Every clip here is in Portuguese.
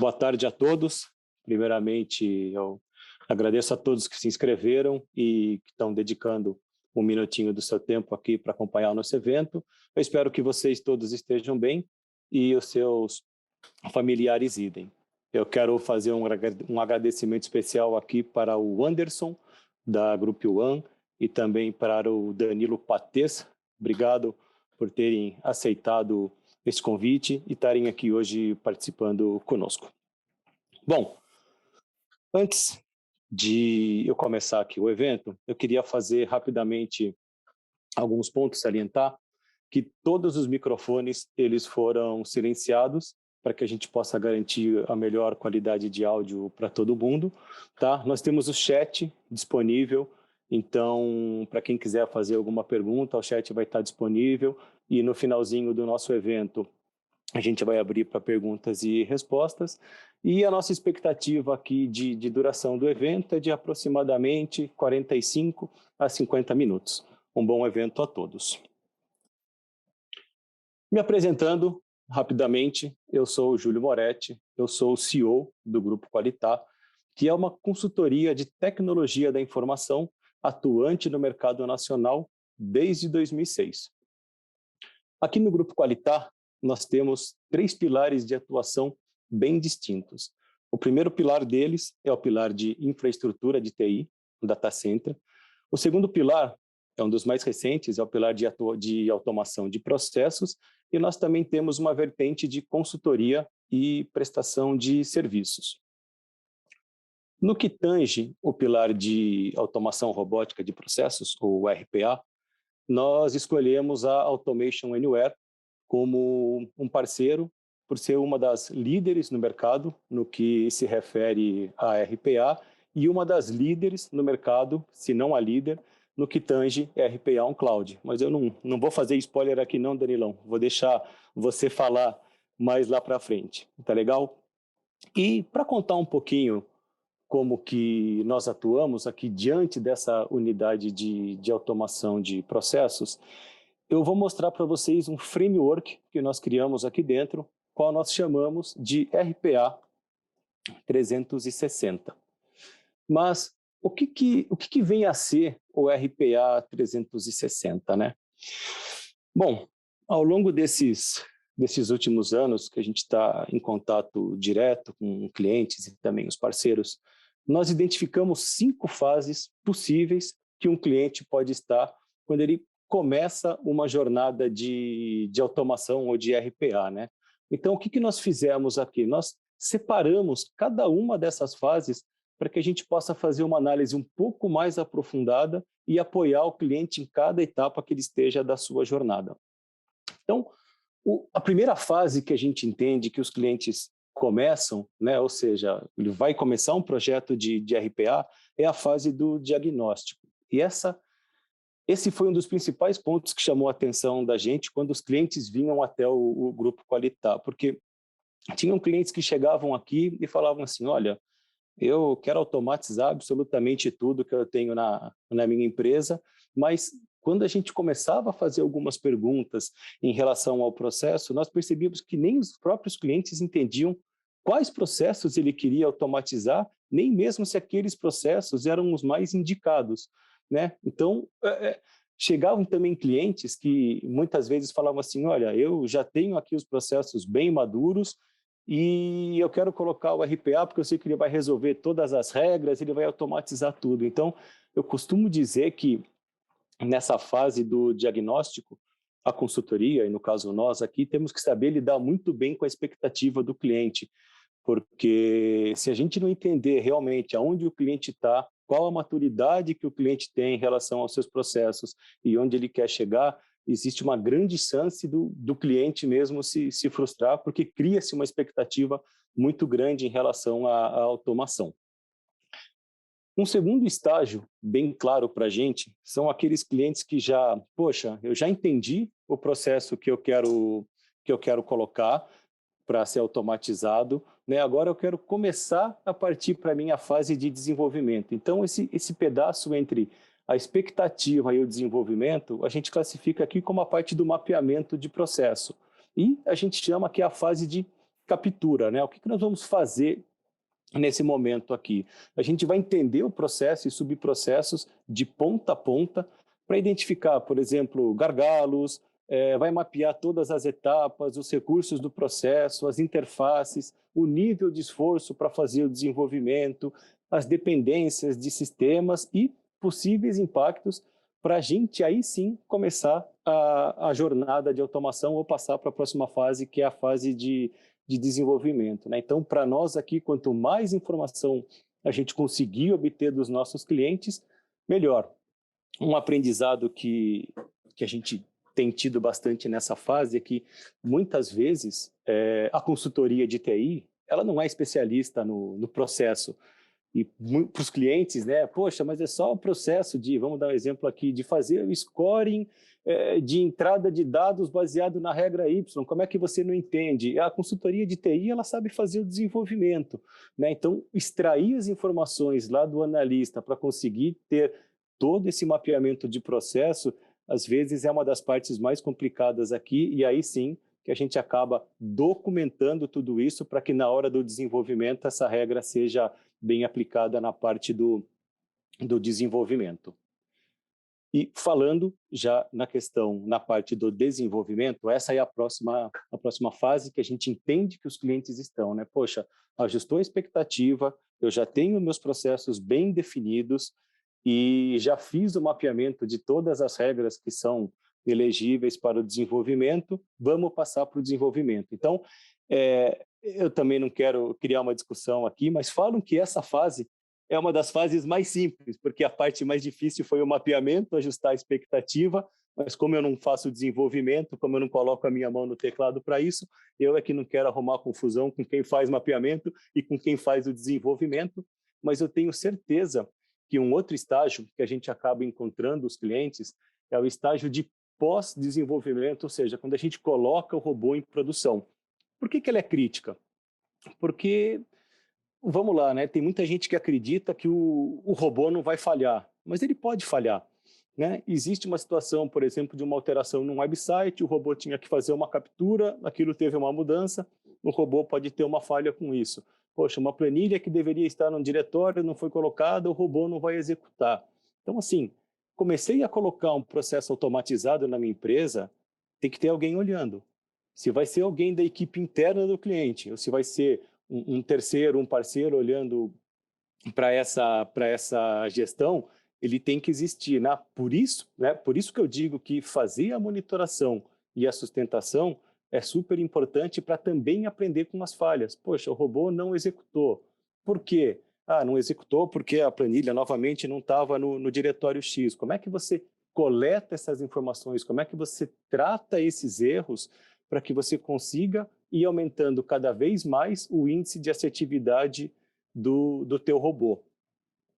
Boa tarde a todos. Primeiramente, eu agradeço a todos que se inscreveram e que estão dedicando um minutinho do seu tempo aqui para acompanhar o nosso evento. Eu espero que vocês todos estejam bem e os seus familiares idem. Eu quero fazer um agradecimento especial aqui para o Anderson, da Grupo One, e também para o Danilo Pates. Obrigado por terem aceitado esse convite e estarem aqui hoje participando conosco. Bom, antes de eu começar aqui o evento, eu queria fazer rapidamente alguns pontos, salientar que todos os microfones eles foram silenciados para que a gente possa garantir a melhor qualidade de áudio para todo mundo, tá? Nós temos o chat disponível, então para quem quiser fazer alguma pergunta, o chat vai estar disponível e no finalzinho do nosso evento a gente vai abrir para perguntas e respostas. E a nossa expectativa aqui de duração do evento é de aproximadamente 45 a 50 minutos. Um bom evento a todos. Me apresentando rapidamente, eu sou o Júlio Moretti, eu sou o CEO do Grupo Qualitá, que é uma consultoria de tecnologia da informação atuante no mercado nacional desde 2006. Aqui no Grupo Qualitá, nós temos 3 pilares de atuação bem distintos. O primeiro pilar deles é o pilar de infraestrutura de TI, o data center. O segundo pilar é um dos mais recentes, é o pilar de automação de processos, e nós também temos uma vertente de consultoria e prestação de serviços. No que tange o pilar de automação robótica de processos, ou RPA, nós escolhemos a Automation Anywhere como um parceiro, por ser uma das líderes no mercado no que se refere a RPA e uma das líderes no mercado, se não a líder, no que tange RPA on Cloud. Mas eu não vou fazer spoiler aqui não, Danilão. Vou deixar você falar mais lá para frente. Tá legal? E para contar um pouquinho como que nós atuamos aqui diante dessa unidade de automação de processos, eu vou mostrar para vocês um framework que nós criamos aqui dentro, qual nós chamamos de RPA 360. Mas o que vem a ser o RPA 360, né? Bom, ao longo desses últimos anos que a gente está em contato direto com clientes e também os parceiros, nós identificamos 5 fases possíveis que um cliente pode estar quando ele começa uma jornada de automação ou de RPA, né? Então, o que nós fizemos aqui? Nós separamos cada uma dessas fases para que a gente possa fazer uma análise um pouco mais aprofundada e apoiar o cliente em cada etapa que ele esteja da sua jornada. Então, a primeira fase que a gente entende que os clientes começam, né, ou seja, ele vai começar um projeto de RPA, é a fase do diagnóstico. E esse foi um dos principais pontos que chamou a atenção da gente quando os clientes vinham até o Grupo Qualitá, porque tinham clientes que chegavam aqui e falavam assim, olha, eu quero automatizar absolutamente tudo que eu tenho na minha empresa, mas quando a gente começava a fazer algumas perguntas em relação ao processo, nós percebíamos que nem os próprios clientes entendiam quais processos ele queria automatizar, nem mesmo se aqueles processos eram os mais indicados, né? Então, chegavam também clientes que muitas vezes falavam assim, olha, eu já tenho aqui os processos bem maduros e eu quero colocar o RPA porque eu sei que ele vai resolver todas as regras, ele vai automatizar tudo. Então, eu costumo dizer que nessa fase do diagnóstico, a consultoria, e no caso nós aqui, temos que saber lidar muito bem com a expectativa do cliente, porque se a gente não entender realmente aonde o cliente está, qual a maturidade que o cliente tem em relação aos seus processos e onde ele quer chegar, existe uma grande chance do cliente mesmo se frustrar, porque cria-se uma expectativa muito grande em relação à automação. Um segundo estágio, bem claro para a gente, são aqueles clientes que eu já entendi o processo que eu quero colocar para ser automatizado, né? Agora eu quero começar a partir para a minha fase de desenvolvimento. Então, esse pedaço entre a expectativa e o desenvolvimento, a gente classifica aqui como a parte do mapeamento de processo. E a gente chama que é a fase de captura, né? O que nós vamos fazer nesse momento aqui? A gente vai entender o processo e subprocessos de ponta a ponta para identificar, por exemplo, gargalos, vai mapear todas as etapas, os recursos do processo, as interfaces, o nível de esforço para fazer o desenvolvimento, as dependências de sistemas e possíveis impactos para a gente aí sim começar a jornada de automação ou passar para a próxima fase, que é a fase de desenvolvimento, né? Então, para nós aqui, quanto mais informação a gente conseguir obter dos nossos clientes, melhor. Um aprendizado que a gente tem tido bastante nessa fase é que, muitas vezes, a consultoria de TI, ela não é especialista no processo. E para os clientes, né? Poxa, mas é só o processo de, vamos dar um exemplo aqui, de fazer o scoring de entrada de dados baseado na regra Y. Como é que você não entende? A consultoria de TI, ela sabe fazer o desenvolvimento, né? Então, extrair as informações lá do analista para conseguir ter todo esse mapeamento de processo, às vezes é uma das partes mais complicadas aqui, e aí sim que a gente acaba documentando tudo isso para que na hora do desenvolvimento essa regra seja bem aplicada na parte do desenvolvimento. E falando já na questão, na parte do desenvolvimento, essa é a próxima fase que a gente entende que os clientes estão, né? Poxa, ajustou a expectativa, eu já tenho meus processos bem definidos e já fiz o mapeamento de todas as regras que são elegíveis para o desenvolvimento, vamos passar para o desenvolvimento. Então, eu também não quero criar uma discussão aqui, mas falam que essa fase é uma das fases mais simples, porque a parte mais difícil foi o mapeamento, ajustar a expectativa, mas como eu não faço desenvolvimento, como eu não coloco a minha mão no teclado para isso, eu é que não quero arrumar confusão com quem faz mapeamento e com quem faz o desenvolvimento, mas eu tenho certeza que um outro estágio que a gente acaba encontrando os clientes é o estágio de pós-desenvolvimento, ou seja, quando a gente coloca o robô em produção. Por que ela é crítica? Porque, vamos lá, né? Tem muita gente que acredita que o robô não vai falhar, mas ele pode falhar, né? Existe uma situação, por exemplo, de uma alteração num website, o robô tinha que fazer uma captura, aquilo teve uma mudança, o robô pode ter uma falha com isso. Poxa, uma planilha que deveria estar num diretório não foi colocada, o robô não vai executar. Então, assim, comecei a colocar um processo automatizado na minha empresa, tem que ter alguém olhando. Se vai ser alguém da equipe interna do cliente, ou se vai ser um terceiro, um parceiro olhando para essa gestão, ele tem que existir, né? Por isso que eu digo que fazer a monitoração e a sustentação é super importante para também aprender com as falhas. Poxa, o robô não executou. Por quê? Ah, não executou porque a planilha novamente não estava no diretório X. Como é que você coleta essas informações? Como é que você trata esses erros para que você consiga ir aumentando cada vez mais o índice de assertividade do teu robô?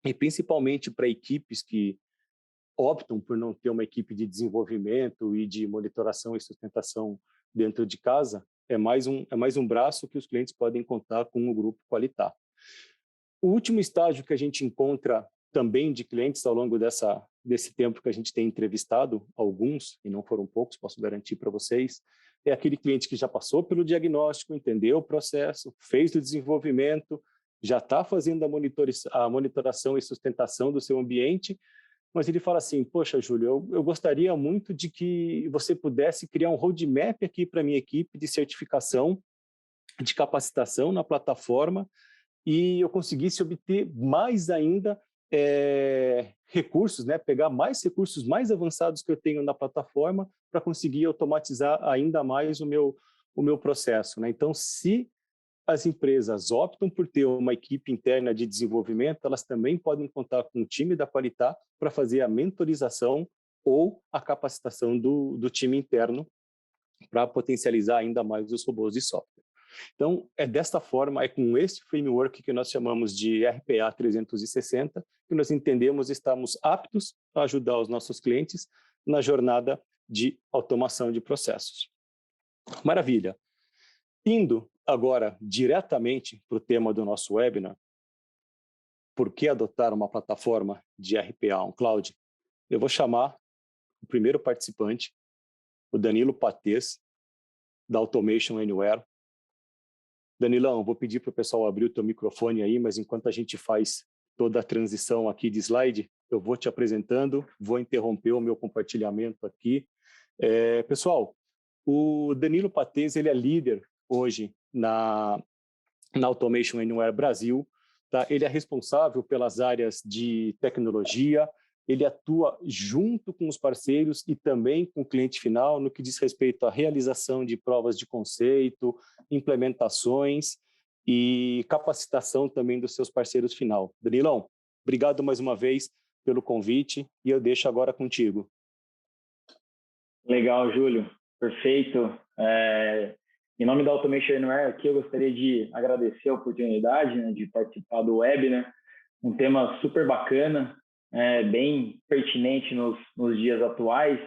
E principalmente para equipes que optam por não ter uma equipe de desenvolvimento e de monitoração e sustentação dentro de casa, é mais um braço que os clientes podem contar com o grupo Qualitar. O último estágio que a gente encontra também de clientes ao longo desse tempo que a gente tem entrevistado, alguns, e não foram poucos, posso garantir para vocês, é aquele cliente que já passou pelo diagnóstico, entendeu o processo, fez o desenvolvimento, já está fazendo a monitoração e sustentação do seu ambiente, mas ele fala assim, poxa, Júlio, eu gostaria muito de que você pudesse criar um roadmap aqui para a minha equipe de certificação, de capacitação na plataforma, e eu conseguisse obter mais ainda recursos, né? Pegar mais recursos mais avançados que eu tenho na plataforma para conseguir automatizar ainda mais o meu processo, né? Então, se as empresas optam por ter uma equipe interna de desenvolvimento, elas também podem contar com o time da Qualitar para fazer a mentorização ou a capacitação do time interno para potencializar ainda mais os robôs de software. Então, é desta forma, é com esse framework que nós chamamos de RPA 360, que nós entendemos estamos aptos a ajudar os nossos clientes na jornada de automação de processos. Maravilha. Indo agora diretamente para o tema do nosso webinar, por que adotar uma plataforma de RPA on Cloud? Eu vou chamar o primeiro participante, o Danilo Patês, da Automation Anywhere, Danilão, vou pedir para o pessoal abrir o teu microfone aí, mas enquanto a gente faz toda a transição aqui de slide, eu vou te apresentando, vou interromper o meu compartilhamento aqui. Pessoal, o Danilo Patez, ele é líder hoje na Automation Anywhere Brasil, tá? Ele é responsável pelas áreas de tecnologia, ele atua junto com os parceiros e também com o cliente final no que diz respeito à realização de provas de conceito, implementações e capacitação também dos seus parceiros final. Danilão, obrigado mais uma vez pelo convite e eu deixo agora contigo. Legal, Júlio. Perfeito. Em nome da Automation Anywhere, aqui eu gostaria de agradecer a oportunidade, né, de participar do web, né? Um tema super bacana, bem pertinente nos dias atuais,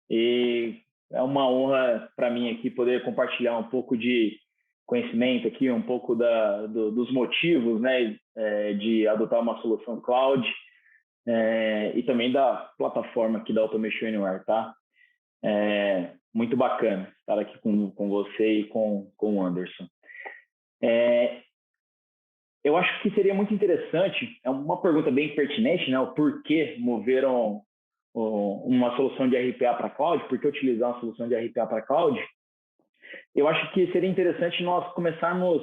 e é uma honra para mim aqui poder compartilhar um pouco de conhecimento aqui, um pouco dos motivos, né, de adotar uma solução cloud, e também da plataforma aqui da Automation Anywhere, tá? Muito bacana estar aqui com você e com o Anderson. Eu acho que seria muito interessante, é uma pergunta bem pertinente, né? O porquê moveram uma solução de RPA para cloud, por que utilizar uma solução de RPA para cloud? Eu acho que seria interessante nós começarmos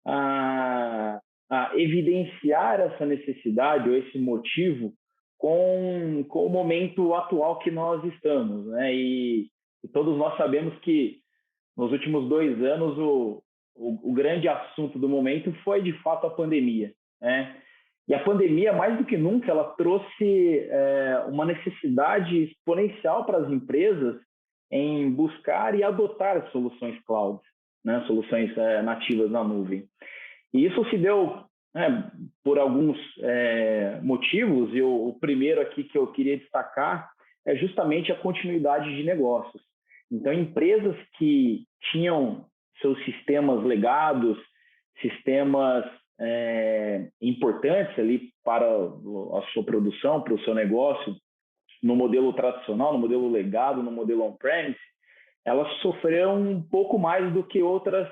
a evidenciar essa necessidade ou esse motivo com o momento atual que nós estamos, né? E todos nós sabemos que nos últimos 2 anos o grande assunto do momento foi, de fato, a pandemia, né? E a pandemia, mais do que nunca, ela trouxe uma necessidade exponencial para as empresas em buscar e adotar soluções cloud, né? Soluções nativas na nuvem. E isso se deu por alguns motivos, e o primeiro aqui que eu queria destacar é justamente a continuidade de negócios. Então, empresas que tinham seus sistemas legados, sistemas importantes ali para a sua produção, para o seu negócio, no modelo tradicional, no modelo legado, no modelo on-premise, elas sofreram um pouco mais do que outras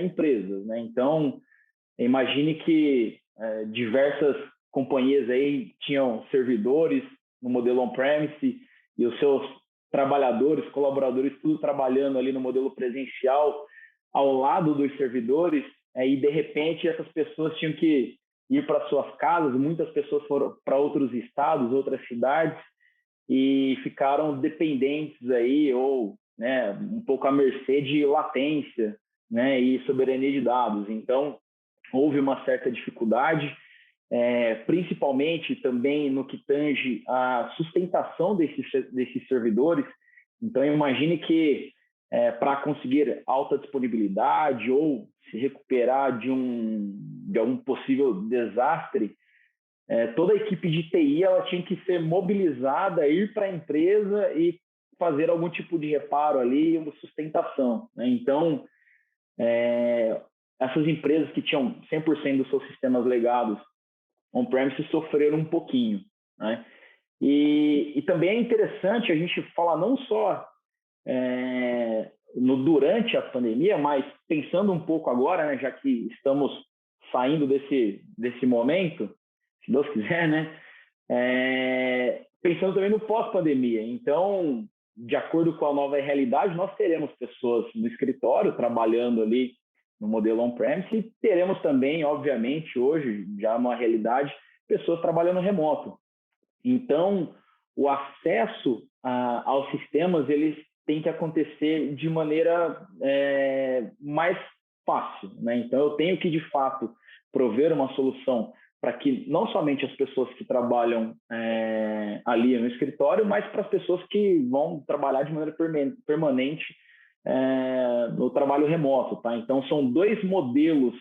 empresas, né? Então, imagine que diversas companhias aí tinham servidores no modelo on-premise e os seus trabalhadores, colaboradores, tudo trabalhando ali no modelo presencial ao lado dos servidores, e de repente essas pessoas tinham que ir para suas casas, muitas pessoas foram para outros estados, outras cidades e ficaram dependentes aí ou, né, um pouco à mercê de latência, né, e soberania de dados. Então, houve uma certa dificuldade, principalmente também no que tange a sustentação desses servidores. Então, imagine que para conseguir alta disponibilidade ou se recuperar de algum possível desastre, toda a equipe de TI ela tinha que ser mobilizada, ir para a empresa e fazer algum tipo de reparo ali, uma sustentação, né? Então, essas empresas que tinham 100% dos seus sistemas legados on-premise sofreram um pouquinho, né? E também é interessante a gente falar não só durante a pandemia, mas pensando um pouco agora, né, já que estamos saindo desse momento, se Deus quiser, né? Pensando também no pós-pandemia. Então, de acordo com a nova realidade, nós teremos pessoas no escritório trabalhando ali no modelo on-premise e teremos também, obviamente, hoje, já uma realidade, pessoas trabalhando remoto. Então, o acesso aos sistemas, eles têm que acontecer de maneira mais fácil, né? Então, eu tenho que, de fato, prover uma solução para que não somente as pessoas que trabalham ali no escritório, mas para as pessoas que vão trabalhar de maneira permanente no trabalho remoto, tá? Então, são 2 modelos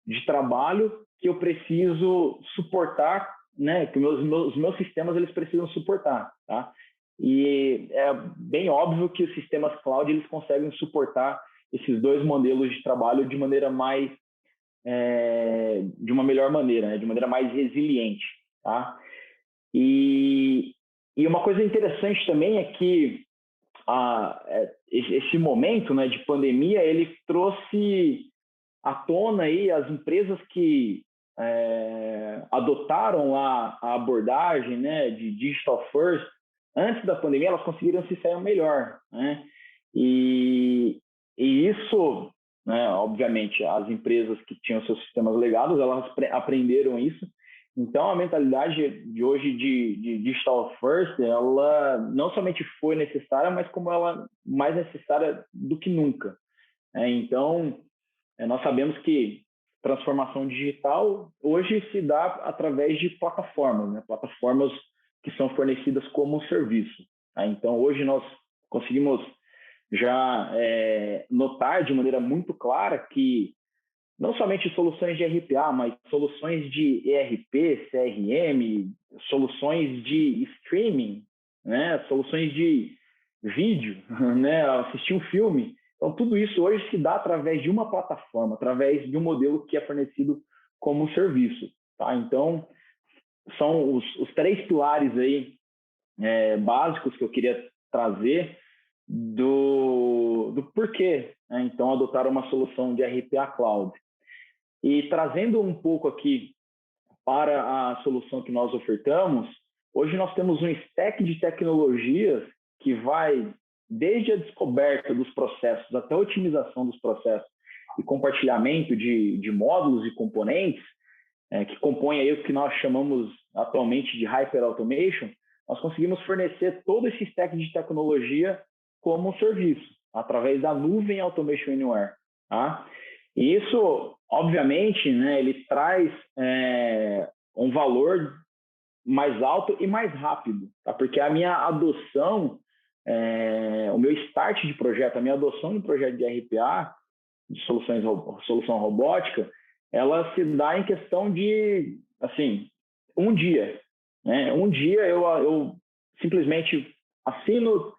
de trabalho que eu preciso suportar, né? Que os meus sistemas eles precisam suportar, tá? E é bem óbvio que os sistemas cloud eles conseguem suportar esses 2 modelos de trabalho de maneira mais de uma melhor maneira, né? De maneira mais resiliente, tá? E uma coisa interessante também é que esse momento, né, de pandemia, ele trouxe à tona aí as empresas que adotaram a abordagem, né, de digital first antes da pandemia, elas conseguiram se sair melhor, né? E isso, né, obviamente, as empresas que tinham seus sistemas legados, elas aprenderam isso. Então, a mentalidade de hoje de digital first, ela não somente foi necessária, mas como ela mais necessária do que nunca. Então, nós sabemos que transformação digital hoje se dá através de plataformas, né? Plataformas que são fornecidas como serviço. Tá? Então, hoje nós conseguimos já notar de maneira muito clara que não somente soluções de RPA, mas soluções de ERP, CRM, soluções de streaming, né? Soluções de vídeo, né? Assistir um filme. Então, tudo isso hoje se dá através de uma plataforma, através de um modelo que é fornecido como serviço. Tá? Então, são os 3 pilares aí, básicos que eu queria trazer do porquê, né? Então, adotar uma solução de RPA Cloud. E trazendo um pouco aqui para a solução que nós ofertamos, hoje nós temos um stack de tecnologias que vai desde a descoberta dos processos até a otimização dos processos e compartilhamento de módulos e componentes, que compõem aí o que nós chamamos atualmente de Hyper Automation. Nós conseguimos fornecer todo esse stack de tecnologia como um serviço, através da nuvem Automation Anywhere. Tá? E isso, obviamente, né, ele traz um valor mais alto e mais rápido, tá? Porque a minha adoção, o meu start de projeto, a minha adoção de projeto de RPA, de solução robótica, ela se dá em questão de, assim, um dia. Né? Um dia eu simplesmente assino,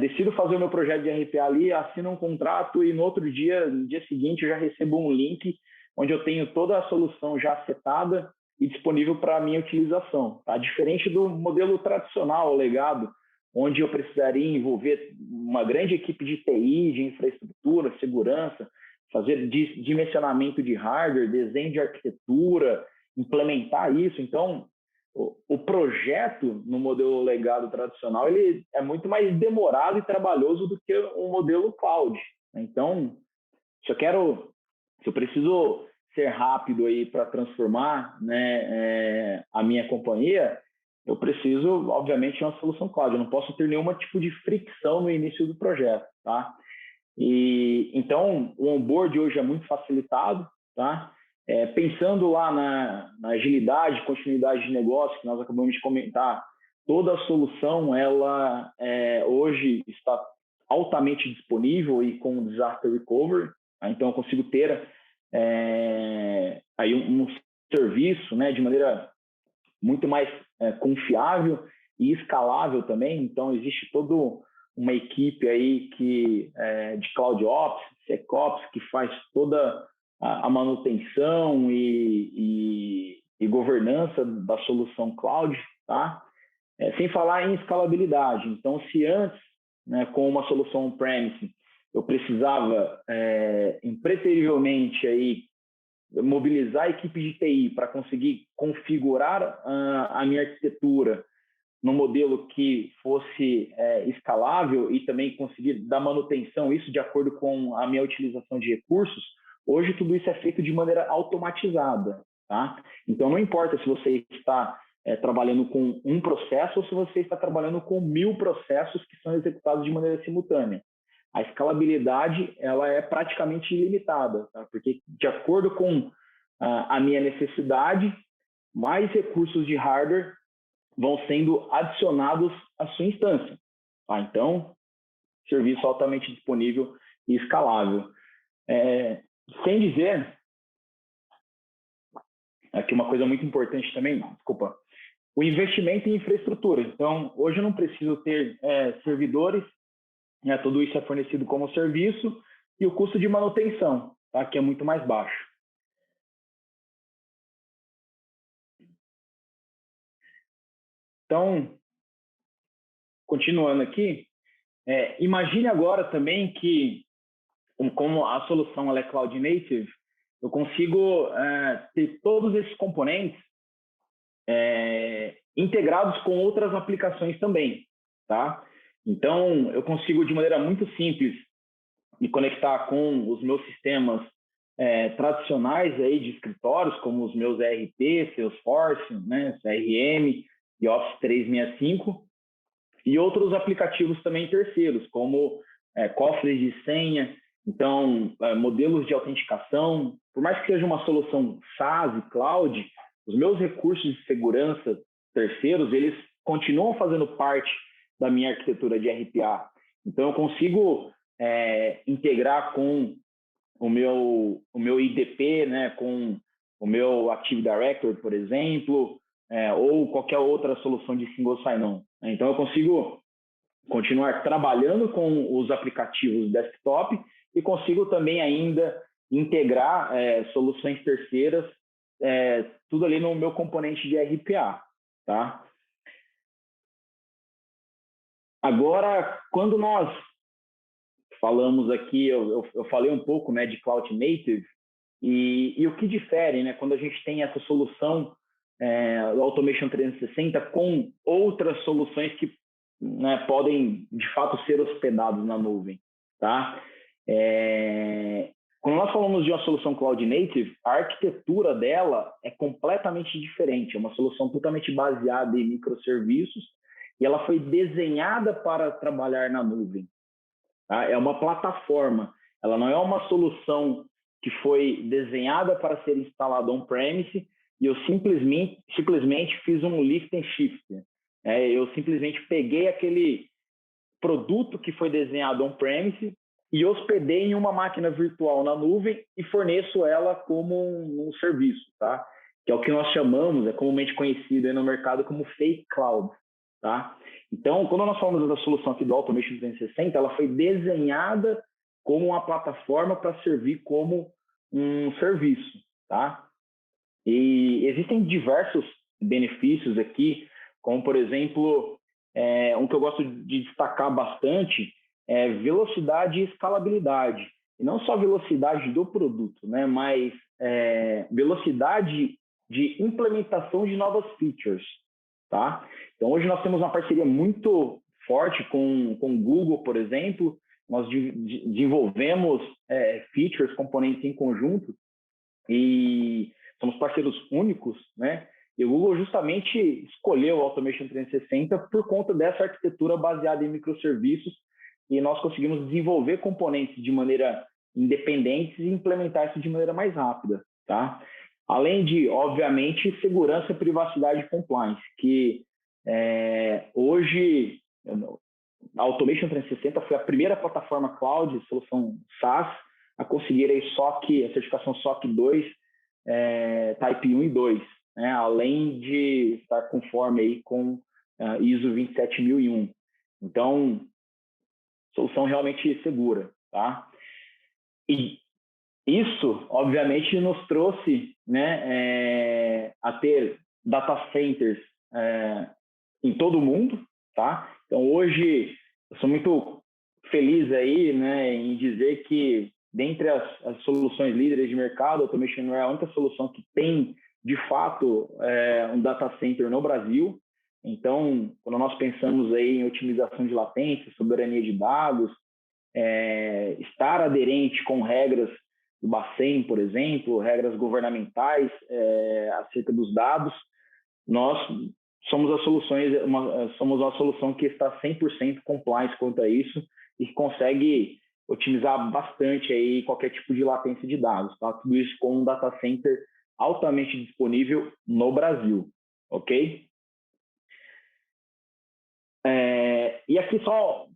decido fazer o meu projeto de RPA ali, assino um contrato e no outro dia, no dia seguinte, eu já recebo um link onde eu tenho toda a solução já setada e disponível para a minha utilização. Tá? Diferente do modelo tradicional, legado, onde eu precisaria envolver uma grande equipe de TI, de infraestrutura, segurança, fazer dimensionamento de hardware, desenho de arquitetura, implementar isso. Então, o projeto no modelo legado tradicional ele é muito mais demorado e trabalhoso do que o modelo cloud. Então, se eu preciso ser rápido aí para transformar, né, a minha companhia, eu preciso, obviamente, de uma solução cloud. Eu não posso ter nenhum tipo de fricção no início do projeto, tá? E então o onboard hoje é muito facilitado, tá? Pensando lá na agilidade, continuidade de negócio que nós acabamos de comentar, toda a solução ela hoje está altamente disponível e com disaster recovery. Tá? Então eu consigo ter aí um serviço, né, de maneira muito mais confiável e escalável também. Então existe todo uma equipe aí de Cloud Ops, SecOps, que faz toda a manutenção e governança da solução cloud, tá? Sem falar em escalabilidade. Então, se antes, né, com uma solução on-premise, eu precisava impreterivelmente aí mobilizar a equipe de TI para conseguir configurar a minha arquitetura num modelo que fosse escalável e também conseguir dar manutenção, isso de acordo com a minha utilização de recursos, hoje tudo isso é feito de maneira automatizada. Tá? Então, não importa se você está trabalhando com um processo ou se você está trabalhando com 1000 processos que são executados de maneira simultânea. A escalabilidade ela é praticamente ilimitada, tá? Porque de acordo com a minha necessidade, mais recursos de hardware vão sendo adicionados à sua instância. Tá? Então, serviço altamente disponível e escalável. Sem dizer, aqui uma coisa muito importante também, desculpa, o investimento em infraestrutura. Então, hoje eu não preciso ter servidores, né? Tudo isso é fornecido como serviço e o custo de manutenção, tá? Que é muito mais baixo. Então, continuando aqui, imagine agora também que como a solução ela é cloud native, eu consigo ter todos esses componentes integrados com outras aplicações também, tá? Então, eu consigo, de maneira muito simples, me conectar com os meus sistemas tradicionais aí de escritórios, como os meus ERP, Salesforce, né, CRM e Office 365, e outros aplicativos também terceiros, como cofres de senha, então, modelos de autenticação. Por mais que seja uma solução SaaS e cloud, os meus recursos de segurança terceiros, eles continuam fazendo parte da minha arquitetura de RPA. Então, eu consigo integrar com o meu IDP, né, com o meu Active Directory, por exemplo, ou qualquer outra solução de single sign-on. Então, eu consigo continuar trabalhando com os aplicativos desktop e consigo também ainda integrar soluções terceiras, tudo ali no meu componente de RPA, tá? Agora, quando nós falamos aqui, eu falei um pouco, né, de Cloud Native, e o que difere, né, quando a gente tem essa solução do Automation 360 com outras soluções que, né, podem, de fato, ser hospedados na nuvem, tá? Quando nós falamos de uma solução Cloud Native, a arquitetura dela é completamente diferente, é uma solução totalmente baseada em microserviços, e ela foi desenhada para trabalhar na nuvem. Tá? É uma plataforma, ela não é uma solução que foi desenhada para ser instalada on-premise e eu simplesmente fiz um lift and shift. Eu simplesmente peguei aquele produto que foi desenhado on-premise e hospedei em uma máquina virtual na nuvem e forneço ela como um serviço, tá? Que é o que nós chamamos, é comumente conhecido aí no mercado como fake cloud. Tá? Então, quando nós falamos da solução aqui do Automation 360, ela foi desenhada como uma plataforma para servir como um serviço. Tá? E existem diversos benefícios aqui, como, por exemplo, um que eu gosto de destacar bastante é velocidade e escalabilidade. E não só velocidade do produto, né, mas velocidade de implementação de novas features. Tá? Então, hoje nós temos uma parceria muito forte com o Google, por exemplo. Nós desenvolvemos features, componentes em conjunto e somos parceiros únicos, né? E o Google justamente escolheu o Automation 360 por conta dessa arquitetura baseada em microserviços e nós conseguimos desenvolver componentes de maneira independente e implementar isso de maneira mais rápida, tá? Além de, obviamente, segurança, privacidade e compliance, que hoje a Automation 360 foi a primeira plataforma cloud, solução SaaS, a conseguir a certificação SOC 2, Type 1 e 2, né? Além de estar conforme aí com ISO 27001. Então, solução realmente segura, tá? E isso, obviamente, nos trouxe, né, a ter data centers em todo o mundo, tá? Então, hoje, eu sou muito feliz aí, né, em dizer que, dentre as soluções líderes de mercado, a Automation é a única solução que tem, de fato, um data center no Brasil. Então, quando nós pensamos aí em otimização de latência, soberania de dados, estar aderente com regras do Bacen, por exemplo, regras governamentais acerca dos dados, nós somos somos uma solução que está 100% compliance quanto a isso e que consegue otimizar bastante aí qualquer tipo de latência de dados, tá? Tudo isso com um data center altamente disponível no Brasil, ok? E aqui só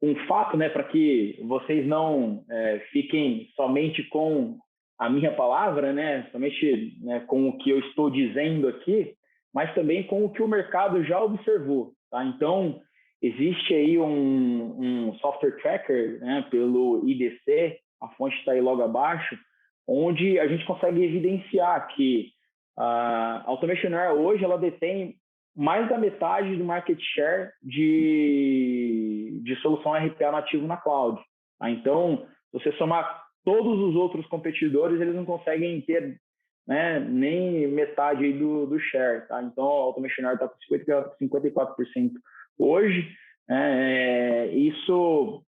um fato, né, para que vocês não fiquem somente com a minha palavra, né, somente, né, com o que eu estou dizendo aqui, mas também com o que o mercado já observou. Tá? Então, existe aí um software tracker, né, pelo IDC, a fonte está aí logo abaixo, onde a gente consegue evidenciar que a Automation Anywhere hoje ela detém mais da metade do market share de solução RPA nativo na cloud. Tá? Então, você somar todos os outros competidores, eles não conseguem ter, né, nem metade aí do share, tá? Então, a Automation está com 54% hoje. Isso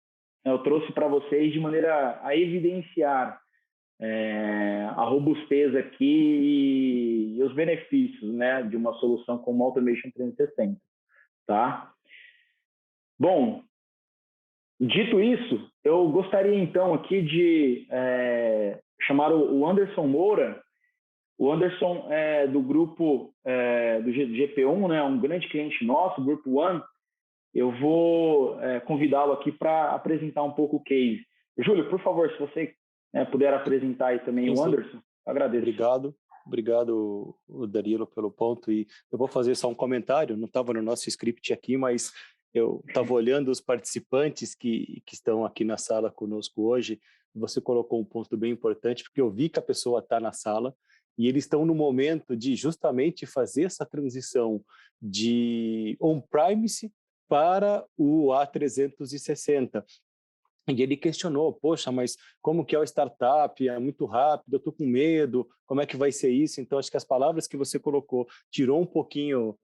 eu trouxe para vocês de maneira a evidenciar a robustez aqui e os benefícios, né, de uma solução como Automation 360, tá? Bom, dito isso, eu gostaria então aqui de chamar o Anderson Moura. O Anderson é do grupo do GP1, né, um grande cliente nosso, Grupo One. Eu vou convidá-lo aqui para apresentar um pouco o case. Júlio, por favor, se você puder apresentar aí também o Anderson, agradeço. Obrigado, Danilo, pelo ponto. E eu vou fazer só um comentário, não estava no nosso script aqui, mas eu estava olhando os participantes que estão aqui na sala conosco hoje. Você colocou um ponto bem importante, porque eu vi que a pessoa está na sala e eles estão no momento de justamente fazer essa transição de on-premise para o A360. E ele questionou, poxa, mas como que é o startup? É muito rápido, eu estou com medo, como é que vai ser isso? Então, acho que as palavras que você colocou tirou um pouquinho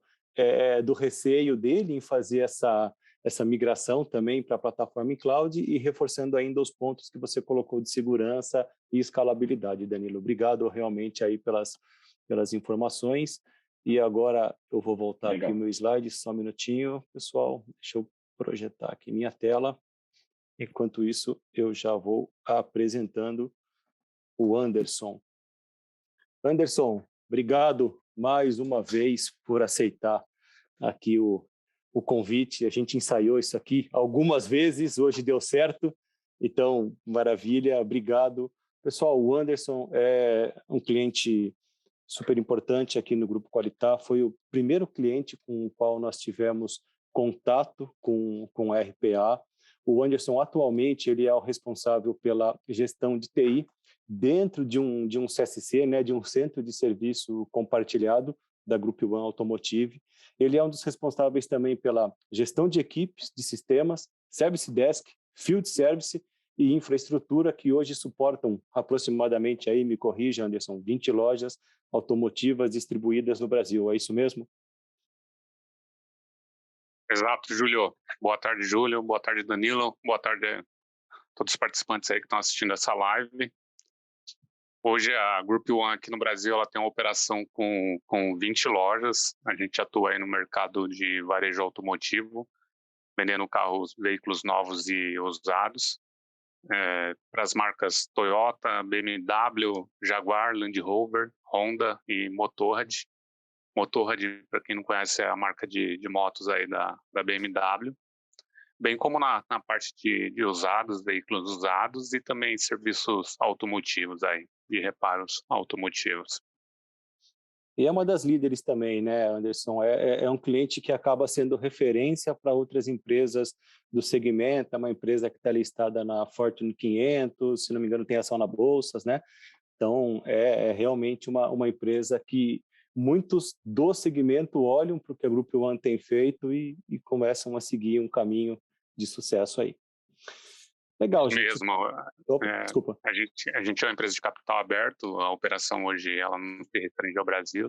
do receio dele em fazer essa migração também para a plataforma em cloud e reforçando ainda os pontos que você colocou de segurança e escalabilidade, Danilo. Obrigado realmente aí pelas informações. E agora eu vou voltar aqui o meu slide, só um minutinho, pessoal, deixa eu projetar aqui minha tela. Enquanto isso, eu já vou apresentando o Anderson. Anderson, obrigado mais uma vez por aceitar aqui o convite. A gente ensaiou isso aqui algumas vezes, hoje deu certo. Então, maravilha, obrigado. Pessoal, o Anderson é um cliente super importante aqui no Grupo Qualitar. Foi o primeiro cliente com o qual nós tivemos contato com a RPA. O Anderson, atualmente, ele é o responsável pela gestão de TI dentro de um CSC, né, de um Centro de Serviço Compartilhado da Group One Automotive. Ele é um dos responsáveis também pela gestão de equipes, de sistemas, Service Desk, Field Service e infraestrutura, que hoje suportam aproximadamente, aí me corrija, Anderson, 20 lojas automotivas distribuídas no Brasil. É isso mesmo? Exato, Júlio. Boa tarde, Júlio. Boa tarde, Danilo. Boa tarde a todos os participantes aí que estão assistindo essa live. Hoje a Group One aqui no Brasil ela tem uma operação com 20 lojas. A gente atua aí no mercado de varejo automotivo, vendendo carros, veículos novos e usados, para as marcas Toyota, BMW, Jaguar, Land Rover, Honda e Motorrad. Motorrad, para quem não conhece, é a marca de motos aí da BMW, bem como na parte de usados, veículos usados e também serviços automotivos aí, de reparos automotivos. E é uma das líderes também, né, Anderson? É um cliente que acaba sendo referência para outras empresas do segmento, é uma empresa que está listada na Fortune 500, se não me engano tem ação na Bolsas, né? Então, é realmente uma empresa que muitos do segmento olham para o que a Group One tem feito e começam a seguir um caminho de sucesso aí. Legal, gente. Mesmo. Desculpa. A gente é uma empresa de capital aberto, a operação hoje ela não se restringe ao Brasil,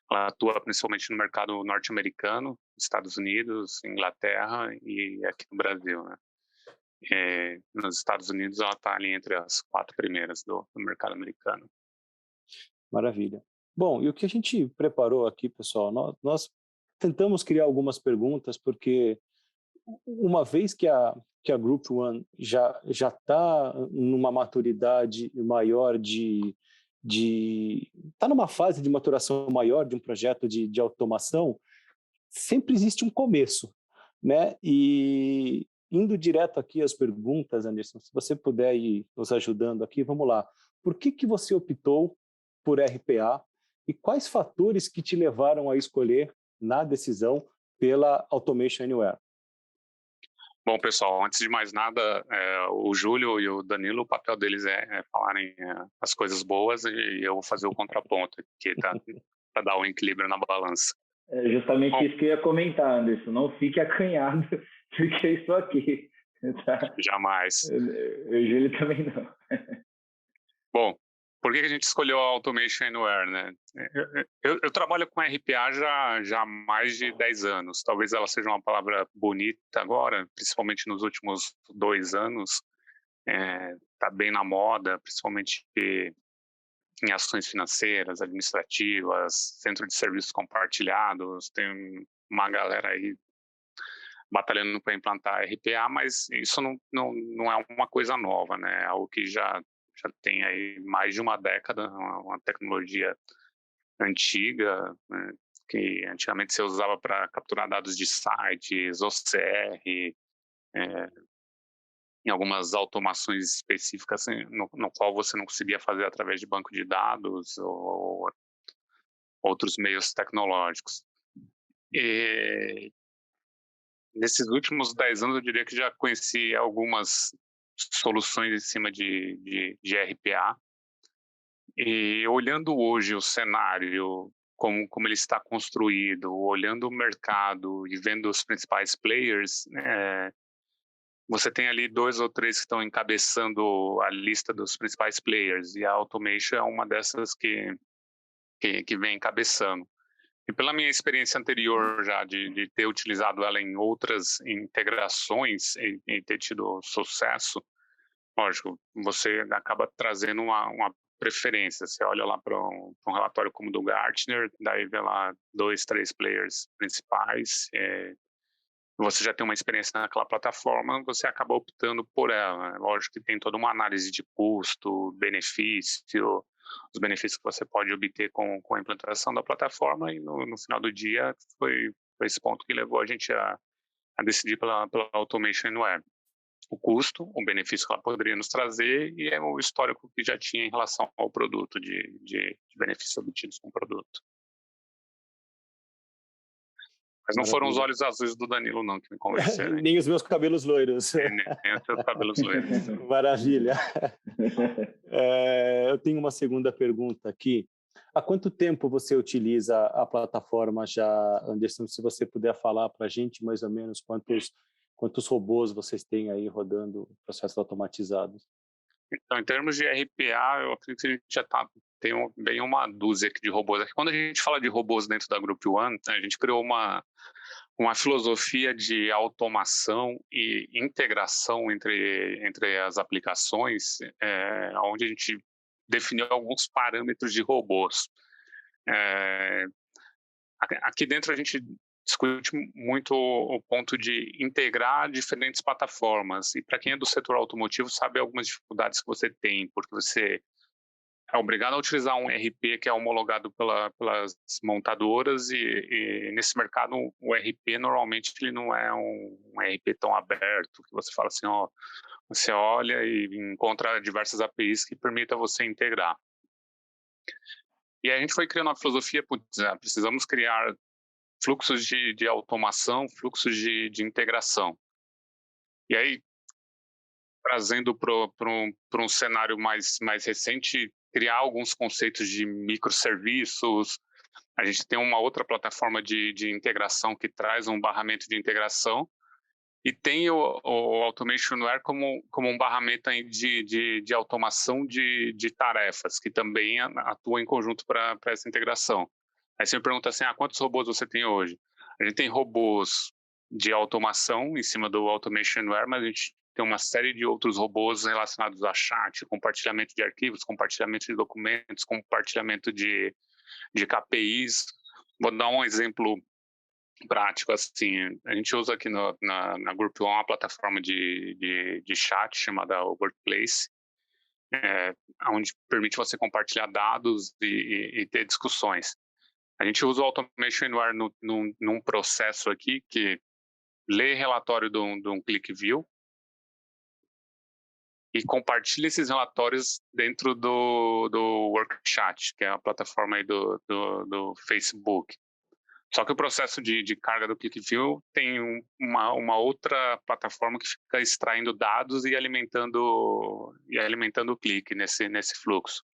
ela atua principalmente no mercado norte-americano, Estados Unidos, Inglaterra e aqui no Brasil, né? Nos Estados Unidos ela está ali entre as 4 primeiras do mercado americano. Maravilha. Bom, e o que a gente preparou aqui, pessoal, nós tentamos criar algumas perguntas, porque uma vez que a Group One já está numa maturidade maior está numa fase de maturação maior de um projeto de automação, sempre existe um começo, né? E indo direto aqui às perguntas, Anderson, se você puder ir nos ajudando aqui, vamos lá. Por que você optou por RPA e quais fatores que te levaram a escolher na decisão pela Automation Anywhere? Bom, pessoal, antes de mais nada, o Júlio e o Danilo, o papel deles é falarem as coisas boas e eu vou fazer o contraponto aqui, tá? Para dar um equilíbrio na balança. É justamente isso que eu ia comentar, Anderson. Não fique acanhado, porque eu estou aqui. Jamais. Eu e o Júlio também não. Bom, por que a gente escolheu a Automation Anywhere, né? Eu trabalho com RPA já há mais de 10 anos. Talvez ela seja uma palavra bonita agora, principalmente nos últimos 2 anos. Está bem na moda, principalmente em ações financeiras, administrativas, centro de serviços compartilhados. Tem uma galera aí batalhando para implantar RPA, mas isso não é uma coisa nova, né? É algo que já tem aí mais de uma década, uma tecnologia antiga, né? Que antigamente você usava para capturar dados de sites, OCR, em algumas automações específicas no qual você não conseguia fazer através de banco de dados ou outros meios tecnológicos. E nesses últimos 10 anos, eu diria que já conheci algumas soluções em cima de RPA. E olhando hoje o cenário, como ele está construído, olhando o mercado e vendo os principais players, você tem ali 2 ou 3 que estão encabeçando a lista dos principais players, e a Automation é uma dessas que vem encabeçando. E pela minha experiência anterior já de ter utilizado ela em outras integrações e ter tido sucesso, lógico, você acaba trazendo uma preferência. Você olha lá para um relatório como o do Gartner, daí vê lá 2, 3 players principais, você já tem uma experiência naquela plataforma, você acaba optando por ela. Lógico que tem toda uma análise de custo, benefício, os benefícios que você pode obter com a implantação da plataforma, e no final do dia foi esse ponto que levou a gente a decidir pela Automation Anywhere. O custo, o benefício que ela poderia nos trazer e o histórico que já tinha em relação ao produto, de benefícios obtidos com o produto. Mas não foram os olhos azuis do Danilo, não, que me convenceram. Nem os meus cabelos loiros. Nem os seus cabelos loiros. Maravilha. Eu tenho uma segunda pergunta aqui. Há quanto tempo você utiliza a plataforma já, Anderson? Se você puder falar para a gente mais ou menos quantos robôs vocês têm aí rodando processos automatizados? Então, em termos de RPA, eu acredito que a gente já tem bem uma dúzia aqui de robôs. Quando a gente fala de robôs dentro da Group One, a gente criou uma filosofia de automação e integração entre as aplicações, onde a gente definiu alguns parâmetros de robôs. Aqui dentro a gente discute muito o ponto de integrar diferentes plataformas, e para quem é do setor automotivo sabe algumas dificuldades que você tem, porque você é obrigado a utilizar um RP que é homologado pelas montadoras, e nesse mercado o RP normalmente ele não é um RP tão aberto, que você fala assim, você olha e encontra diversas APIs que permitam você integrar. E a gente foi criando uma filosofia, precisamos criar fluxos de automação, fluxos de integração. E aí, trazendo para um cenário mais recente, criar alguns conceitos de microserviços. A gente tem uma outra plataforma de integração que traz um barramento de integração, e tem o Automation Anywhere como um barramento aí de automação de tarefas, que também atua em conjunto para essa integração. Aí você me pergunta assim, quantos robôs você tem hoje? A gente tem robôs de automação em cima do Automation Anywhere, mas a gente tem uma série de outros robôs relacionados a chat, compartilhamento de arquivos, compartilhamento de documentos, compartilhamento de KPIs. Vou dar um exemplo prático, assim, a gente usa aqui na Group One uma plataforma de chat chamada Workplace, onde permite você compartilhar dados e ter discussões. A gente usa o Automation Anywhere num processo aqui que lê relatório de um ClickView e compartilha esses relatórios dentro do WorkChat, que é a plataforma aí do Facebook. Só que o processo de carga do ClickView tem uma outra plataforma que fica extraindo dados e alimentando o clique nesse fluxo.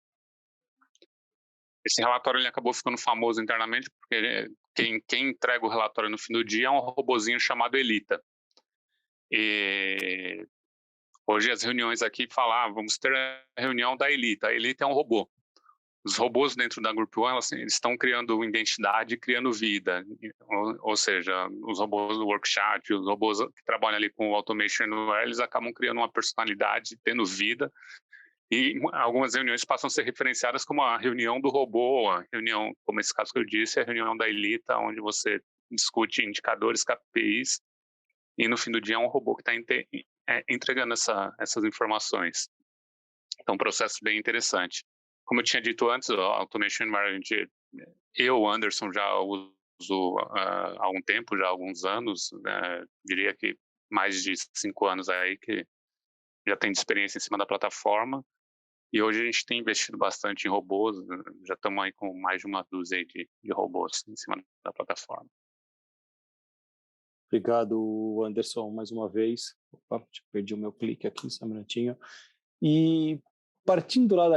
Esse relatório ele acabou ficando famoso internamente porque quem entrega o relatório no fim do dia é um robozinho chamado Elita. E hoje as reuniões aqui falam, vamos ter a reunião da Elite. A Elite é um robô. Os robôs dentro da Group One, eles estão criando identidade, criando vida. Ou seja, os robôs do Workchat, os robôs que trabalham ali com o Automation Anywhere, eles acabam criando uma personalidade, tendo vida. E algumas reuniões passam a ser referenciadas como a reunião do robô, a reunião, como esse caso que eu disse, a reunião da Elite, onde você discute indicadores, KPIs, e no fim do dia é um robô que está entregando essas informações. Então, um processo bem interessante. Como eu tinha dito antes, o Automation Environment, eu, Anderson, já uso há algum tempo, já há alguns anos, diria que mais de 5 anos aí que já tem de experiência em cima da plataforma, e hoje a gente tem investido bastante em robôs, já estamos aí com mais de uma dúzia de robôs em cima da plataforma. Obrigado, Anderson, mais uma vez. Opa, perdi o meu clique aqui, só um minutinho. E partindo lá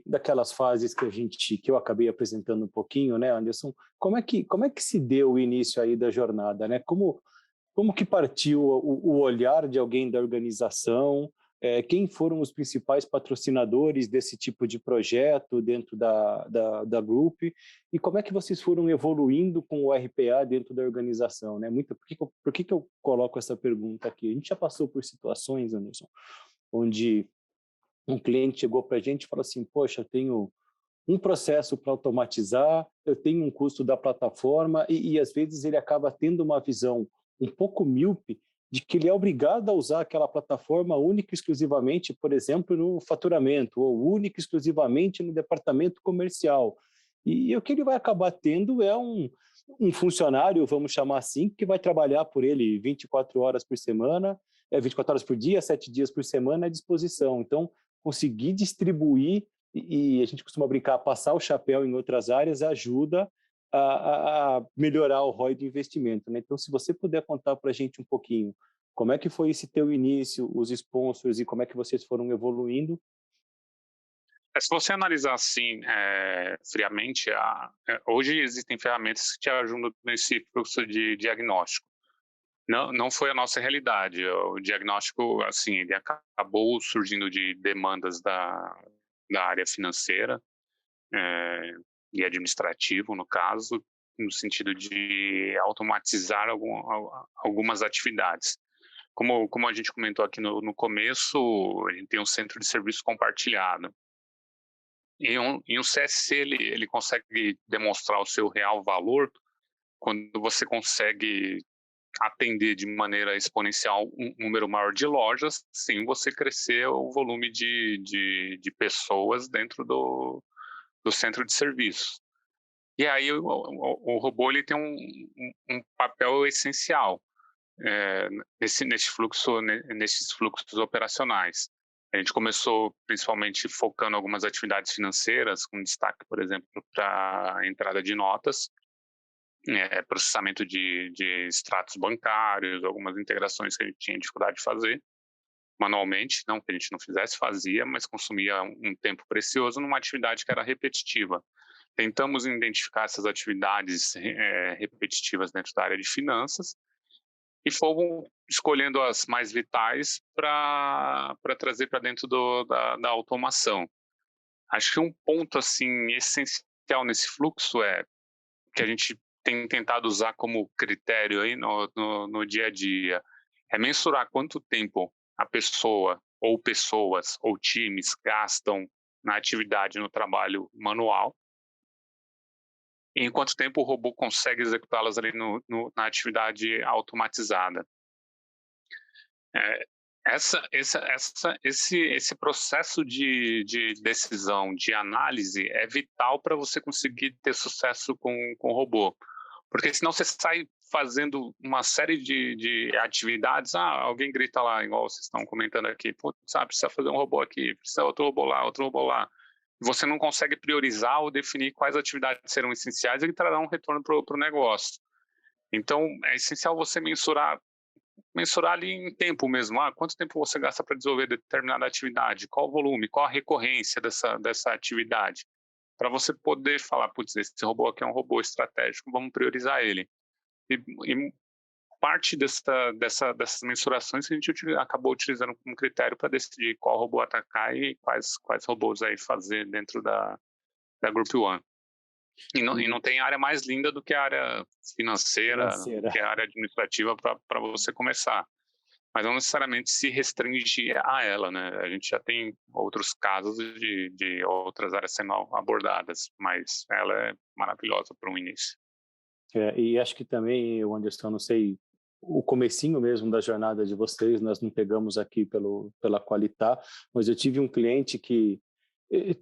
daquelas fases que eu acabei apresentando um pouquinho, né, Anderson? Como é que se deu o início aí da jornada, né? Como que partiu o olhar de alguém da organização? Quem foram os principais patrocinadores desse tipo de projeto dentro da Group? E como é que vocês foram evoluindo com o RPA dentro da organização, né? Por que eu coloco essa pergunta aqui? A gente já passou por situações, Anderson, onde um cliente chegou para a gente e falou assim, poxa, eu tenho um processo para automatizar, eu tenho um custo da plataforma e às vezes ele acaba tendo uma visão um pouco míope de que ele é obrigado a usar aquela plataforma única e exclusivamente, por exemplo, no faturamento, ou única e exclusivamente no departamento comercial. E o que ele vai acabar tendo é um funcionário, vamos chamar assim, que vai trabalhar por ele 24 horas por semana, 24 horas por dia, 7 dias por semana à disposição. Então, conseguir distribuir e a gente costuma brincar, passar o chapéu em outras áreas ajuda a melhorar o ROI do investimento, né? Então, se você puder contar para a gente um pouquinho como é que foi esse teu início, os sponsors e como é que vocês foram evoluindo. Se você analisar assim, friamente, hoje existem ferramentas que te ajudam nesse fluxo de diagnóstico. Não foi a nossa realidade. O diagnóstico, assim, ele acabou surgindo de demandas da área financeira e administrativo, no caso, no sentido de automatizar algumas atividades. Como a gente comentou aqui no começo, a gente tem um centro de serviço compartilhado. E um CSC, ele consegue demonstrar o seu real valor quando você consegue atender de maneira exponencial um número maior de lojas, sem você crescer o volume de pessoas dentro do centro de serviço. E aí o robô ele tem um papel essencial nesses fluxos operacionais. A gente começou principalmente focando algumas atividades financeiras, com destaque, por exemplo, para a entrada de notas, processamento de extratos bancários, algumas integrações que a gente tinha dificuldade de fazer manualmente, não que a gente não fizesse, fazia, mas consumia um tempo precioso numa atividade que era repetitiva. Tentamos identificar essas atividades repetitivas dentro da área de finanças e fomos escolhendo as mais vitais para trazer para dentro da automação. Acho que um ponto assim essencial nesse fluxo que a gente tem tentado usar como critério aí no dia a dia é mensurar quanto tempo a pessoa ou pessoas ou times gastam na atividade, no trabalho manual, e em quanto tempo o robô consegue executá-las ali na atividade automatizada. Esse processo de decisão, de análise, é vital para você conseguir ter sucesso com o robô. Porque senão você sai fazendo uma série de atividades, alguém grita lá, igual vocês estão comentando aqui, precisa fazer um robô aqui, precisa outro robô lá, outro robô lá. Você não consegue priorizar ou definir quais atividades serão essenciais e trarão um retorno para o negócio. Então, é essencial você mensurar ali em tempo mesmo. Quanto tempo você gasta para desenvolver determinada atividade? Qual o volume? Qual a recorrência dessa atividade? Para você poder falar, esse robô aqui é um robô estratégico, vamos priorizar ele. E parte dessas mensurações que a gente acabou utilizando como critério para decidir qual robô atacar e quais robôs aí fazer dentro da Group One. E não tem área mais linda do que a área financeira. Que é a área administrativa para você começar. Mas não necessariamente se restringe a ela, né? A gente já tem outros casos de outras áreas sendo abordadas, mas ela é maravilhosa para um início. E acho que também, Anderson, não sei, o comecinho mesmo da jornada de vocês, nós não pegamos aqui pela Qualitá, mas eu tive um cliente que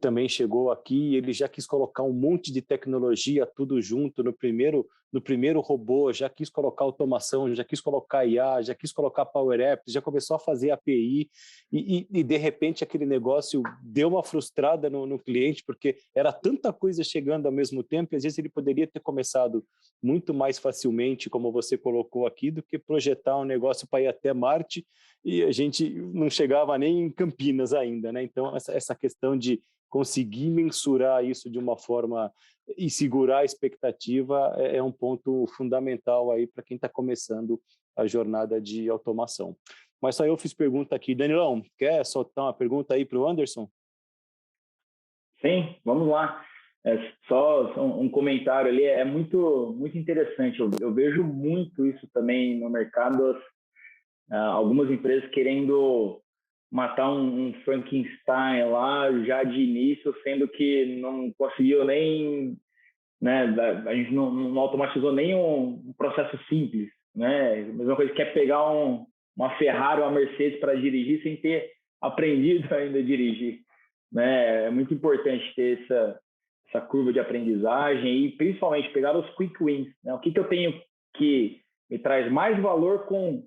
também chegou aqui e ele já quis colocar um monte de tecnologia, tudo junto, no primeiro robô, já quis colocar automação, já quis colocar IA, já quis colocar Power Apps, já começou a fazer API e de repente aquele negócio deu uma frustrada no cliente, porque era tanta coisa chegando ao mesmo tempo e às vezes ele poderia ter começado muito mais facilmente, como você colocou aqui, do que projetar um negócio para ir até Marte e a gente não chegava nem em Campinas ainda, né? Então, essa questão de conseguir mensurar isso de uma forma e segurar a expectativa é um ponto fundamental aí para quem está começando a jornada de automação. Mas só eu fiz pergunta aqui. Danilão, quer soltar uma pergunta aí para o Anderson? Sim, vamos lá. Só um comentário ali, é muito, muito interessante. Eu vejo muito isso também no mercado, algumas empresas querendo matar um Frankenstein lá já de início, sendo que não conseguiu nem, né, a gente não automatizou nem um processo simples, né? A mesma coisa que é pegar uma Ferrari ou uma Mercedes para dirigir sem ter aprendido ainda a dirigir, né? É muito importante ter essa curva de aprendizagem e principalmente pegar os quick wins, né? O que eu tenho que me traz mais valor com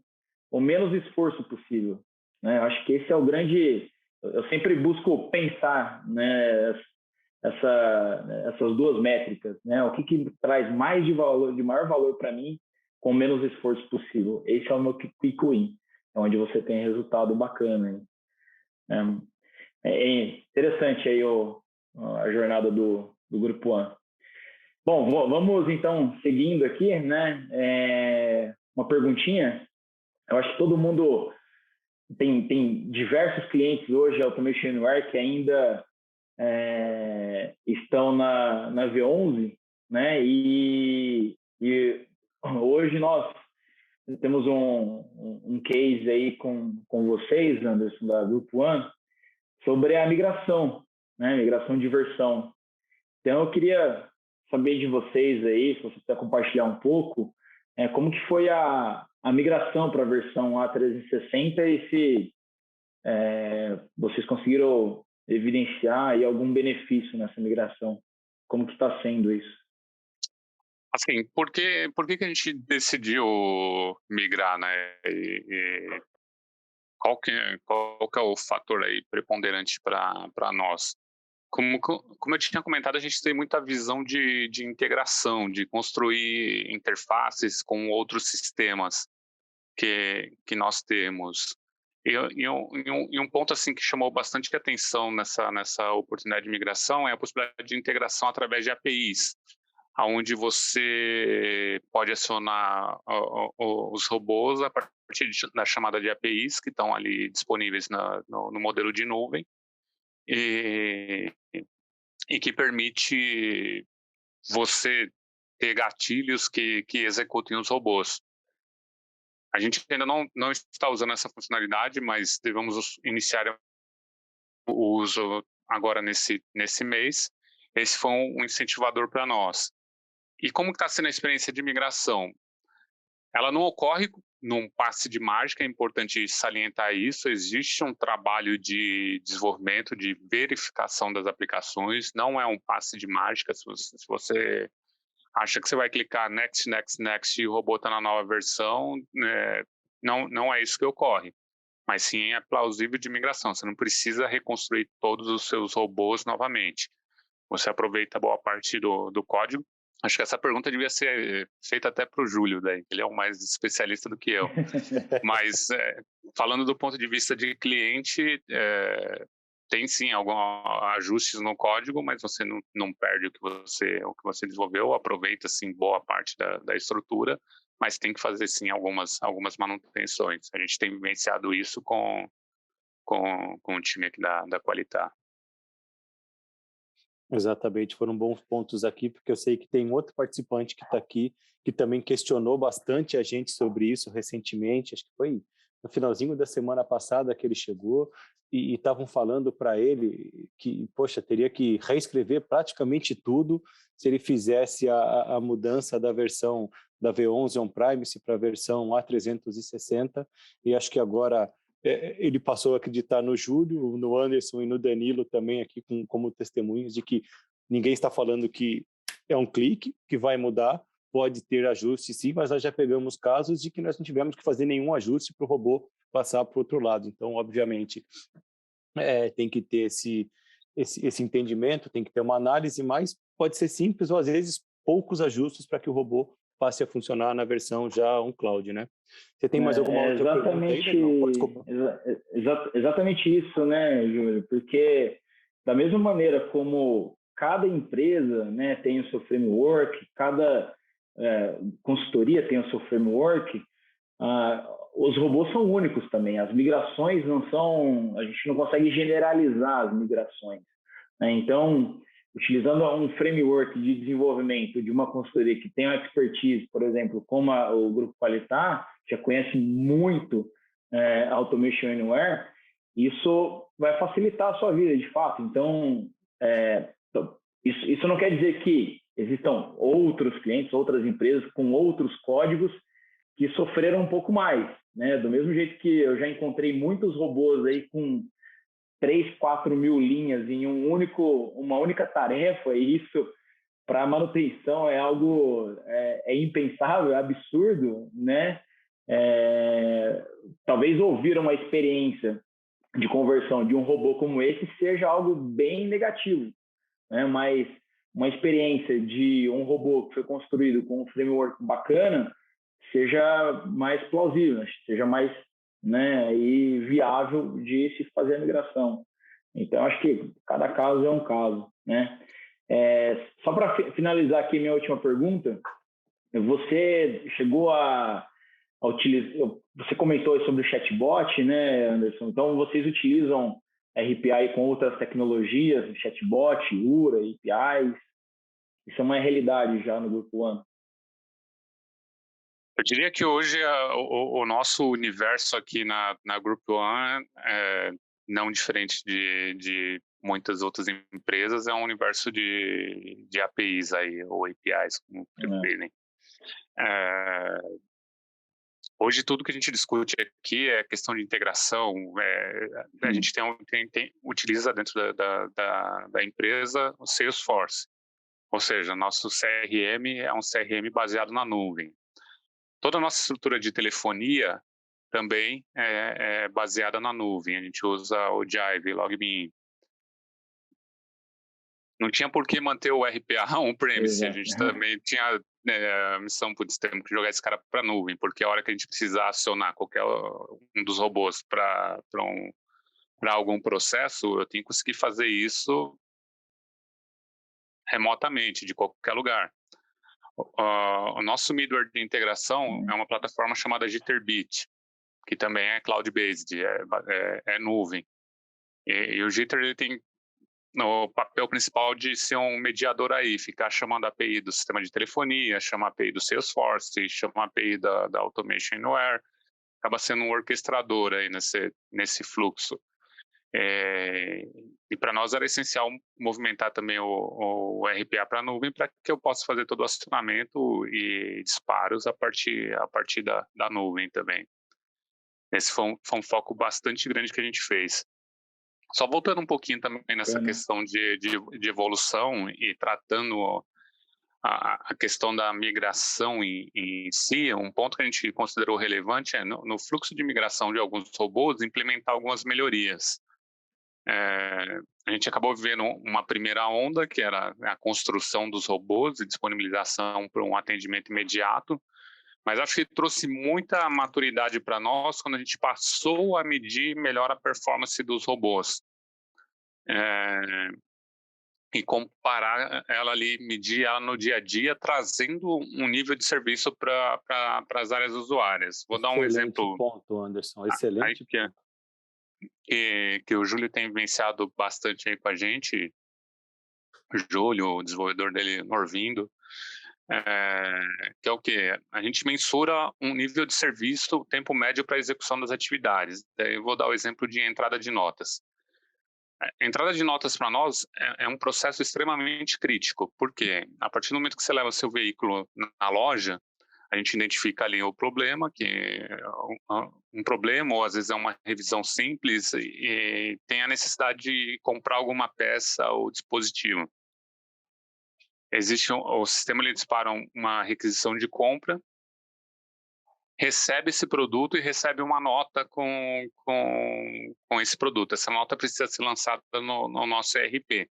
o menos esforço possível, né? Eu acho que esse é o grande... Eu sempre busco pensar, né, essas duas métricas, né? O que traz mais de maior valor para mim com menos esforço possível. Esse é o meu quick win, onde você tem resultado bacana. É interessante aí a jornada do Grupo One. Bom, vamos então seguindo aqui, né? Uma perguntinha. Eu acho que todo mundo tem diversos clientes hoje, Automation Aware, que ainda estão na V11, né? E hoje nós temos um case aí com vocês, Anderson, da Grupo One, sobre a migração, né? Migração de versão. Então, eu queria saber de vocês aí, se você puder compartilhar um pouco, como que foi a migração para a versão A360 e se vocês conseguiram evidenciar aí algum benefício nessa migração. Como que está sendo isso? Assim, por que a gente decidiu migrar, né? Qual que é o fator aí preponderante para nós? Como eu tinha comentado, a gente tem muita visão de integração, de construir interfaces com outros sistemas que nós temos. E um ponto assim que chamou bastante atenção nessa oportunidade de migração é a possibilidade de integração através de APIs, onde você pode acionar os robôs a partir da chamada de APIs que estão ali disponíveis no modelo de nuvem e que permite você ter gatilhos que executem os robôs. A gente ainda não está usando essa funcionalidade, mas devemos iniciar o uso agora nesse mês. Esse foi um incentivador para nós. E como está sendo a experiência de migração? Ela não ocorre num passe de mágica, é importante salientar isso. Existe um trabalho de desenvolvimento, de verificação das aplicações, não é um passe de mágica. Se você acha que você vai clicar next, next, next e o robô está na nova versão, não é isso que ocorre. Mas sim é plausível de migração. Você não precisa reconstruir todos os seus robôs novamente. Você aproveita boa parte do código. Acho que essa pergunta devia ser feita até para o Júlio, daí. Ele é o mais especialista do que eu. Mas, falando do ponto de vista de cliente, tem sim alguns ajustes no código, mas você não perde o que você desenvolveu, aproveita sim boa parte da estrutura mas tem que fazer sim algumas manutenções. A gente tem vivenciado isso com o time aqui da Qualitar. Exatamente, foram bons pontos aqui, porque eu sei que tem outro participante que está aqui, que também questionou bastante a gente sobre isso recentemente, acho que foi no finalzinho da semana passada que ele chegou, e estavam falando para ele que, poxa, teria que reescrever praticamente tudo se ele fizesse a mudança da versão da V11 on-premise para a versão A360, e acho que agora ele passou a acreditar no Júlio, no Anderson e no Danilo também aqui como testemunhos de que ninguém está falando que é um clique, que vai mudar, pode ter ajuste sim, mas nós já pegamos casos de que nós não tivemos que fazer nenhum ajuste para o robô passar para o outro lado. Então, obviamente, tem que ter esse entendimento, tem que ter uma análise, mas pode ser simples ou às vezes poucos ajustes para que o robô passe a funcionar na versão já on-cloud, né? Você tem mais alguma outra pergunta aí, Daniel? Desculpa. Exatamente isso, né, Júlio? Porque da mesma maneira como cada empresa, né, tem o seu framework, cada consultoria tem o seu framework, os robôs são únicos também. As migrações não são... A gente não consegue generalizar as migrações, né? Então, utilizando um framework de desenvolvimento de uma consultoria que tem uma expertise, por exemplo, como o Grupo Qualitar, já conhece muito Automation Anywhere, isso vai facilitar a sua vida, de fato. Então, isso não quer dizer que existam outros clientes, outras empresas com outros códigos que sofreram um pouco mais, né? Do mesmo jeito que eu já encontrei muitos robôs aí com 3, 4 mil linhas em uma única tarefa, e isso para manutenção é algo impensável, é absurdo, né? Talvez ouvir uma experiência de conversão de um robô como esse seja algo bem negativo, né? Mas uma experiência de um robô que foi construído com um framework bacana seja mais plausível, seja mais, né, e viável de se fazer a migração. Então, acho que cada caso é um caso, né? Só para finalizar aqui minha última pergunta, você chegou a utilizar... Você comentou sobre o chatbot, né, Anderson? Então, vocês utilizam RPA com outras tecnologias, chatbot, URA, APIs? Isso é uma realidade já no Grupo One? Eu diria que hoje o nosso universo aqui na Group One, não diferente de muitas outras empresas, é um universo de APIs aí, ou APIs, como preferirem. Hoje tudo que a gente discute aqui é questão de integração. A gente utiliza dentro da empresa o Salesforce, ou seja, nosso CRM é um CRM baseado na nuvem. Toda a nossa estrutura de telefonia também é baseada na nuvem. A gente usa o Jive, LogMeIn. Não tinha por que manter o RPA on-premise. A gente também tinha a missão, temos que jogar esse cara para a nuvem, porque a hora que a gente precisar acionar qualquer um dos robôs para algum processo, eu tenho que conseguir fazer isso remotamente, de qualquer lugar. O nosso middleware de integração é uma plataforma chamada Jitterbit, que também é cloud-based, é nuvem. E o Jitter ele tem o papel principal de ser um mediador aí, ficar chamando a API do sistema de telefonia, chamar a API do Salesforce, chamar a API da Automation Anywhere, acaba sendo um orquestrador aí nesse fluxo. E para nós era essencial movimentar também o RPA para a nuvem para que eu possa fazer todo o acionamento e disparos a partir da nuvem também. Esse foi um foco bastante grande que a gente fez. Só voltando um pouquinho também nessa questão de evolução e tratando a questão da migração em si, um ponto que a gente considerou relevante é no fluxo de migração de alguns robôs implementar algumas melhorias. A gente acabou vivendo uma primeira onda, que era a construção dos robôs e disponibilização para um atendimento imediato, mas acho que trouxe muita maturidade para nós quando a gente passou a medir melhor a performance dos robôs. e comparar ela ali, medir ela no dia a dia, trazendo um nível de serviço para as áreas usuárias. Vou dar um Excelente exemplo ponto, Anderson, aí excelente ponto. que o Júlio tem vivenciado bastante aí com a gente, o Júlio, o desenvolvedor dele, Norvindo, que é o quê? A gente mensura um nível de serviço, o tempo médio para a execução das atividades. Daí eu vou dar o exemplo de entrada de notas. A entrada de notas para nós é um processo extremamente crítico, porque a partir do momento que você leva seu veículo na loja, a gente identifica ali o problema, que é um problema, ou às vezes é uma revisão simples, e tem a necessidade de comprar alguma peça ou dispositivo. O sistema, ele dispara uma requisição de compra, recebe esse produto e recebe uma nota com esse produto. Essa nota precisa ser lançada no nosso ERP.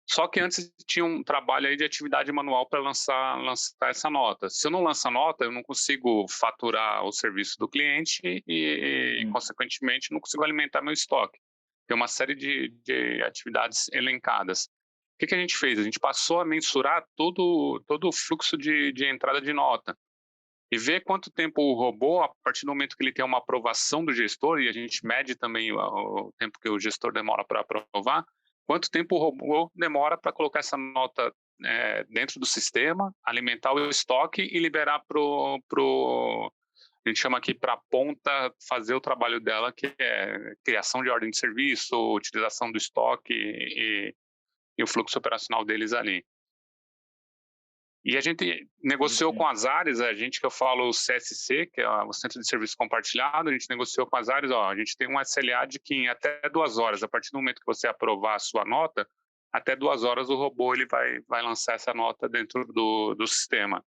Só que antes tinha um trabalho aí de atividade manual para lançar essa nota. Se eu não lanço a nota, eu não consigo faturar o serviço do cliente e consequentemente, não consigo alimentar meu estoque. Tem uma série de atividades elencadas. O que a gente fez? A gente passou a mensurar todo o fluxo de entrada de nota e ver quanto tempo o robô, a partir do momento que ele tem uma aprovação do gestor, e a gente mede também o tempo que o gestor demora para aprovar, quanto tempo o robô demora para colocar essa nota dentro do sistema, alimentar o estoque e liberar a gente chama aqui para a ponta fazer o trabalho dela, que é criação de ordem de serviço, utilização do estoque e o fluxo operacional deles ali. E a gente negociou com as áreas, a gente que eu falo o CSC, que é o Centro de Serviço Compartilhado, a gente negociou com as áreas, a gente tem um SLA de que em até 2 horas, a partir do momento que você aprovar a sua nota, até 2 horas o robô ele vai lançar essa nota dentro do sistema.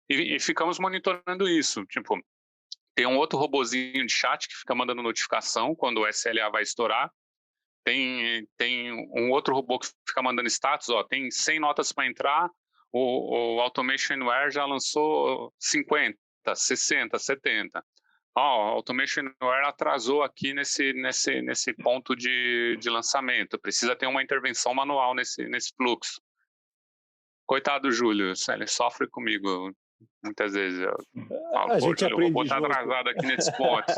E ficamos monitorando isso, tipo, tem um outro robozinho de chat que fica mandando notificação quando o SLA vai estourar, tem um outro robô que fica mandando status, tem 100 notas para entrar, o Automationware já lançou 50, 60, 70. O Automationware atrasou aqui nesse ponto de lançamento. Precisa ter uma intervenção manual nesse fluxo. Coitado do Júlio, ele sofre comigo muitas vezes. A gente Júlio, aprende o robô está atrasado aqui nesses pontos.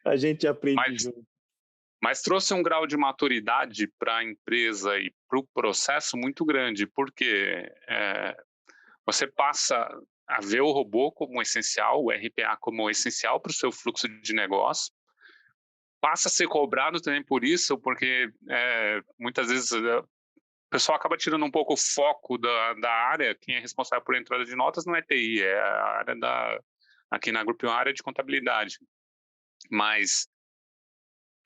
A gente aprende junto. Mas trouxe um grau de maturidade para a empresa e para o processo muito grande, porque você passa a ver o robô como essencial, o RPA como essencial para o seu fluxo de negócio, passa a ser cobrado também por isso, porque muitas vezes o pessoal acaba tirando um pouco o foco da área. Quem é responsável por entrada de notas não é TI, é a área aqui na Group One, a área de contabilidade. Mas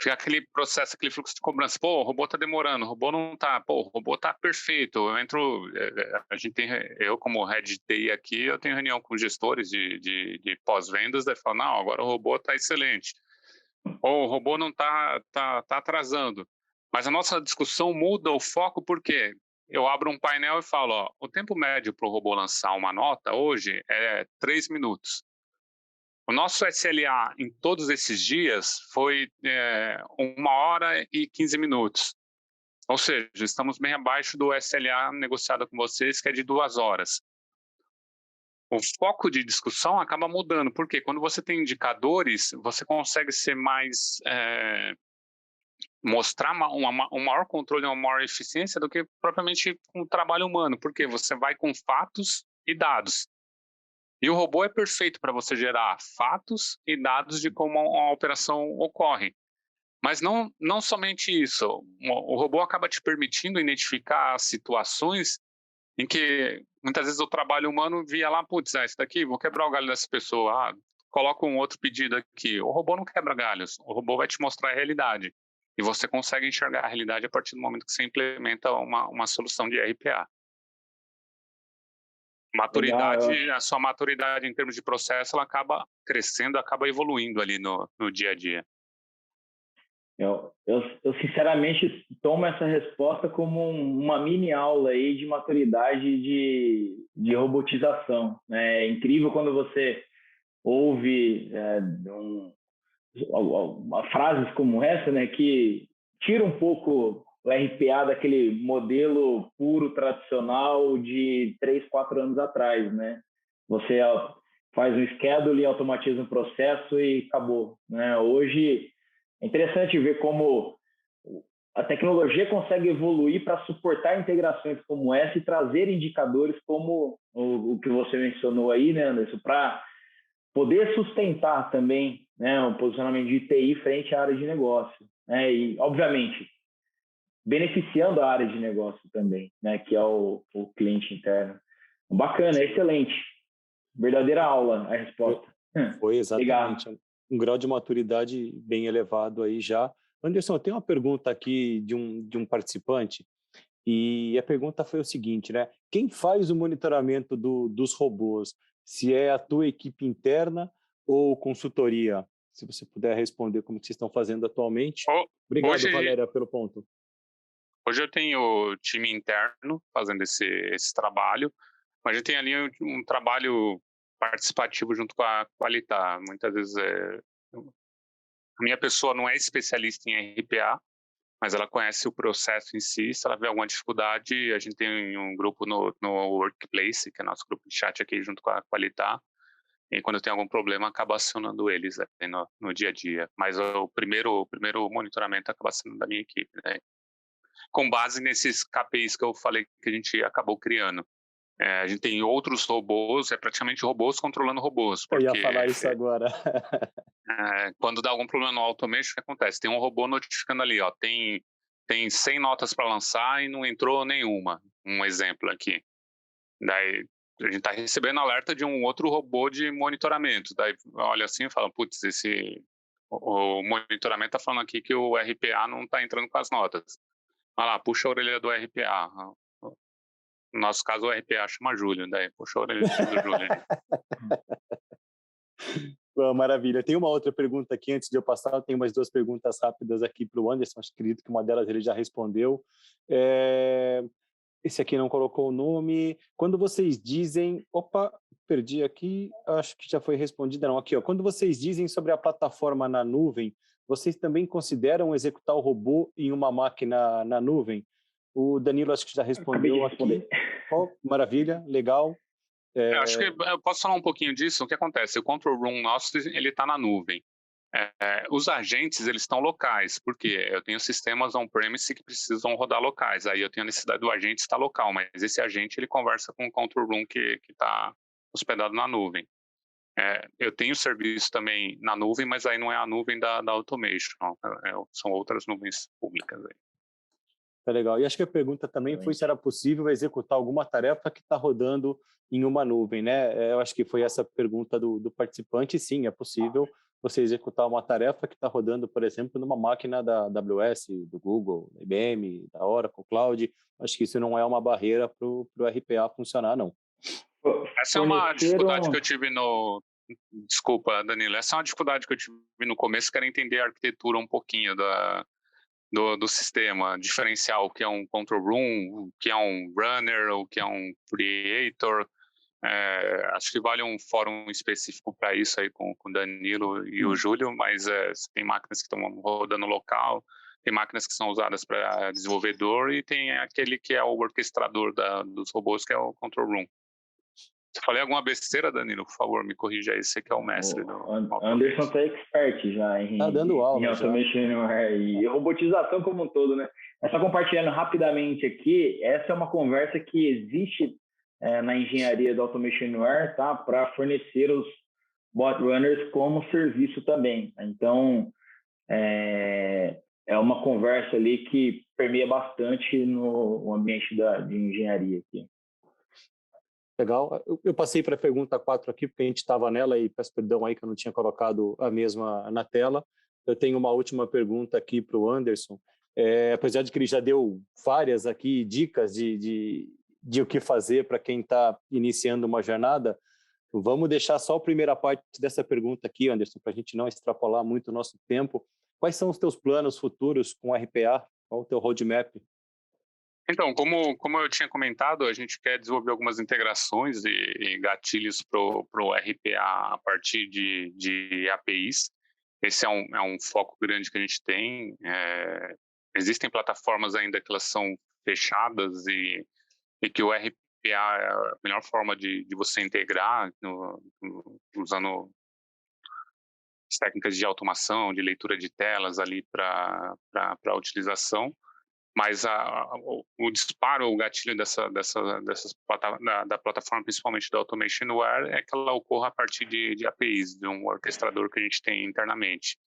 fica aquele processo, aquele fluxo de cobrança. Pô, o robô tá demorando, o robô não tá. Pô, o robô tá perfeito. Eu como head de TI aqui, eu tenho reunião com gestores de pós-vendas, daí falo, não, agora o robô tá excelente. Ou o robô não tá atrasando. Mas a nossa discussão muda o foco porque eu abro um painel e falo, o tempo médio para o robô lançar uma nota hoje é 3 minutos. O nosso SLA em todos esses dias foi 1 hora e 15 minutos. Ou seja, estamos bem abaixo do SLA negociado com vocês, que é de 2 horas. O foco de discussão acaba mudando, porque quando você tem indicadores, você consegue ser mais... mostrar um maior controle, uma maior eficiência do que propriamente com o trabalho humano, porque você vai com fatos e dados. E o robô é perfeito para você gerar fatos e dados de como uma operação ocorre. Mas não somente isso. O robô acaba te permitindo identificar situações em que muitas vezes o trabalho humano via lá, putz, isso daqui, vou quebrar o galho dessa pessoa, coloca um outro pedido aqui. O robô não quebra galhos, o robô vai te mostrar a realidade. E você consegue enxergar a realidade a partir do momento que você implementa uma solução de RPA. A sua maturidade em termos de processo, ela acaba crescendo, acaba evoluindo ali no dia a dia. Eu sinceramente tomo essa resposta como uma mini aula aí de maturidade de robotização. É incrível quando você ouve frases como essa, né, que tira um pouco o RPA daquele modelo puro, tradicional de 3, 4 anos atrás, né? Você faz um schedule, automatiza um processo e acabou, né? Hoje é interessante ver como a tecnologia consegue evoluir para suportar integrações como essa e trazer indicadores como o que você mencionou aí, né, Anderson, para poder sustentar também, né, um posicionamento de TI frente à área de negócio, né, e, obviamente, beneficiando a área de negócio também, né, que é o cliente interno. Bacana, excelente. Verdadeira aula a resposta. Foi exatamente. Obrigado. Um grau de maturidade bem elevado aí já. Anderson, eu tenho uma pergunta aqui de um participante, e a pergunta foi o seguinte, né? Quem faz o monitoramento dos robôs? Se é a tua equipe interna ou consultoria? Se você puder responder como que vocês estão fazendo atualmente. Obrigado, Hoje, Valéria, pelo ponto. hoje eu tenho time interno fazendo esse trabalho, mas a gente tem ali um trabalho participativo junto com a Qualitar. Muitas vezes a minha pessoa não é especialista em RPA, mas ela conhece o processo em si. Se ela tiver alguma dificuldade, a gente tem um grupo no Workplace, que é nosso grupo de chat aqui junto com a Qualitar, e quando tem algum problema, acaba acionando eles no dia a dia. Mas o primeiro monitoramento acaba sendo da minha equipe, né? Com base nesses KPIs que eu falei que a gente acabou criando. A gente tem outros robôs, praticamente robôs controlando robôs. Porque, eu ia falar isso agora. Quando dá algum problema no automation, o que acontece? Tem um robô notificando ali, ó, tem 100 notas para lançar e não entrou nenhuma. Um exemplo aqui. Daí a gente está recebendo alerta de um outro robô de monitoramento. Daí olha assim e fala, putz, o monitoramento está falando aqui que o RPA não está entrando com as notas. Olha lá, puxa a orelha do RPA. No nosso caso, o RPA chama Júlio, daí puxa a orelha do Júlio. Maravilha. Tem uma outra pergunta aqui, antes de eu passar, eu tenho mais 2 perguntas rápidas aqui para o Anderson, acredito que uma delas ele já respondeu. Esse aqui não colocou o nome. Quando vocês dizem... Opa, perdi aqui, acho que já foi respondida. Não, aqui, ó. Quando vocês dizem sobre a plataforma na nuvem, vocês também consideram executar o robô em uma máquina na nuvem? O Danilo acho que já respondeu aqui. Oh, maravilha, legal. Acho que eu posso falar um pouquinho disso. O que acontece? O control room nosso ele está na nuvem. Os agentes eles estão locais, porque eu tenho sistemas on-premise que precisam rodar locais. Aí eu tenho a necessidade do agente estar local, mas esse agente ele conversa com o control room que está hospedado na nuvem. Eu tenho serviço também na nuvem, mas aí não é a nuvem da automation, são outras nuvens públicas aí. Tá legal. E acho que a pergunta também foi se era possível executar alguma tarefa que está rodando em uma nuvem, né? Eu acho que foi essa pergunta do participante. Sim, é possível você executar uma tarefa que está rodando, por exemplo, numa máquina da AWS, do Google, da IBM, da Oracle Cloud. Acho que isso não é uma barreira para o RPA funcionar, não. Essa é uma dificuldade que eu tive Desculpa, Danilo. Essa é uma dificuldade que eu tive no começo, que era entender a arquitetura um pouquinho do sistema, diferenciar o que é um control room, o que é um runner, o que é um creator. Acho que vale um fórum específico para isso aí com o Danilo e o Júlio, mas tem máquinas que estão rodando local, tem máquinas que são usadas para desenvolvedor e tem aquele que é o orquestrador dos robôs, que é o control room. Se eu falei alguma besteira, Danilo, por favor, me corrija aí, você que é o mestre do Anderson tá expert já em automation e robotização como um todo, né? Mas só compartilhando rapidamente aqui, essa é uma conversa que existe na engenharia do Automation Anywhere, tá? Para fornecer os bot runners como serviço também. Então, é uma conversa ali que permeia bastante no ambiente de engenharia aqui. Legal. Eu passei para a pergunta 4 aqui, porque a gente estava nela e peço perdão aí que eu não tinha colocado a mesma na tela. Eu tenho uma última pergunta aqui para o Anderson. Apesar de que ele já deu várias aqui dicas de o que fazer para quem está iniciando uma jornada, vamos deixar só a primeira parte dessa pergunta aqui, Anderson, para a gente não extrapolar muito o nosso tempo. Quais são os teus planos futuros com RPA? Qual o teu roadmap? Então, como eu tinha comentado, a gente quer desenvolver algumas integrações e gatilhos para o RPA a partir de APIs. Esse é um foco grande que a gente tem. existem plataformas ainda que elas são fechadas e que o RPA é a melhor forma de você integrar usando as técnicas de automação, de leitura de telas ali para utilização, mas o disparo, o gatilho da plataforma, principalmente da Automation Aware, é que ela ocorra a partir de APIs, de um orquestrador que a gente tem internamente.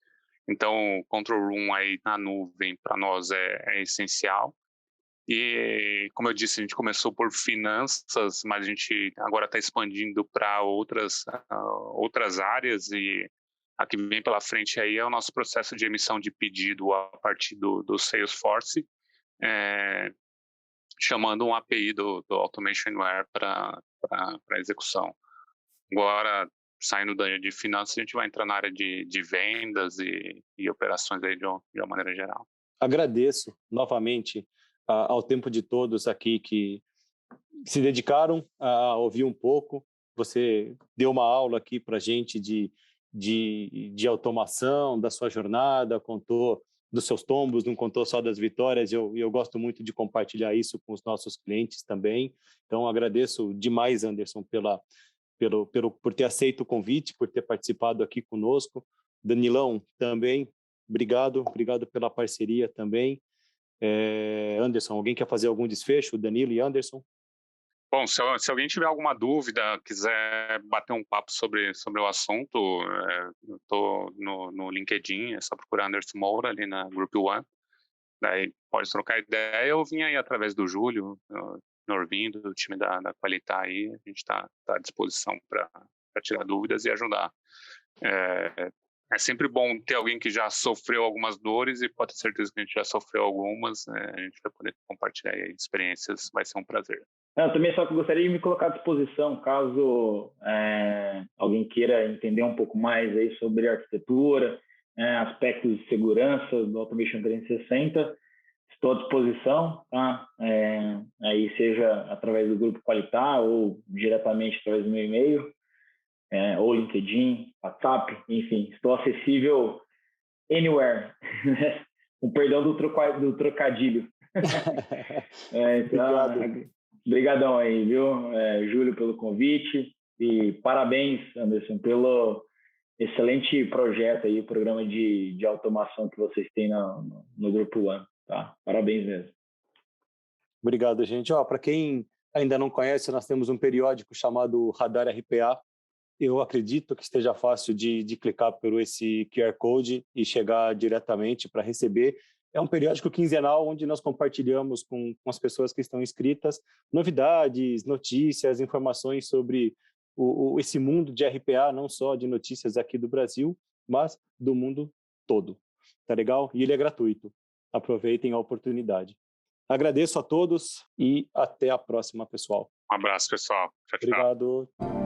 Então, o Control Room aí na nuvem, para nós, é essencial. E, como eu disse, a gente começou por finanças, mas a gente agora está expandindo para outras áreas, e a que vem pela frente aí é o nosso processo de emissão de pedido a partir do Salesforce, chamando um API do Automation Aware para execução. Agora, saindo da área de finanças, a gente vai entrar na área de vendas e operações aí de uma maneira geral. Agradeço novamente ao tempo de todos aqui que se dedicaram a ouvir um pouco. Você deu uma aula aqui para a gente de automação, da sua jornada, contou dos seus tombos, não contou só das vitórias. Eu gosto muito de compartilhar isso com os nossos clientes também. Então, agradeço demais, Anderson, por ter aceito o convite, por ter participado aqui conosco. Danilão, também, obrigado pela parceria também. Anderson, alguém quer fazer algum desfecho? Danilo e Anderson? Bom, se alguém tiver alguma dúvida, quiser bater um papo sobre o assunto, eu estou no LinkedIn, é só procurar Anderson Moura ali na Group One. Daí pode trocar ideia ou vir aí através do Júlio, Norvindo, do time da Qualitar aí. A gente está à disposição para tirar dúvidas e ajudar. É sempre bom ter alguém que já sofreu algumas dores, e pode ter certeza que a gente já sofreu algumas. A gente vai poder compartilhar aí experiências, vai ser um prazer. Eu também só que gostaria de me colocar à disposição, caso alguém queira entender um pouco mais aí sobre arquitetura, aspectos de segurança do Automation 360, estou à disposição, tá? Aí seja através do grupo Qualitar ou diretamente através do meu e-mail, ou LinkedIn, WhatsApp, enfim, estou acessível anywhere, com perdão do trocadilho. Então, obrigadão aí, viu, Júlio, pelo convite, e parabéns, Anderson, pelo excelente projeto aí, programa de automação que vocês têm no Grupo One, tá? Parabéns mesmo. Obrigado, gente. Para quem ainda não conhece, nós temos um periódico chamado Radar RPA. Eu acredito que esteja fácil de clicar por esse QR Code e chegar diretamente para receber. É um periódico quinzenal onde nós compartilhamos com as pessoas que estão inscritas novidades, notícias, informações sobre esse mundo de RPA, não só de notícias aqui do Brasil, mas do mundo todo. Tá legal? E ele é gratuito. Aproveitem a oportunidade. Agradeço a todos e até a próxima, pessoal. Um abraço, pessoal. Tchau, tchau. Obrigado.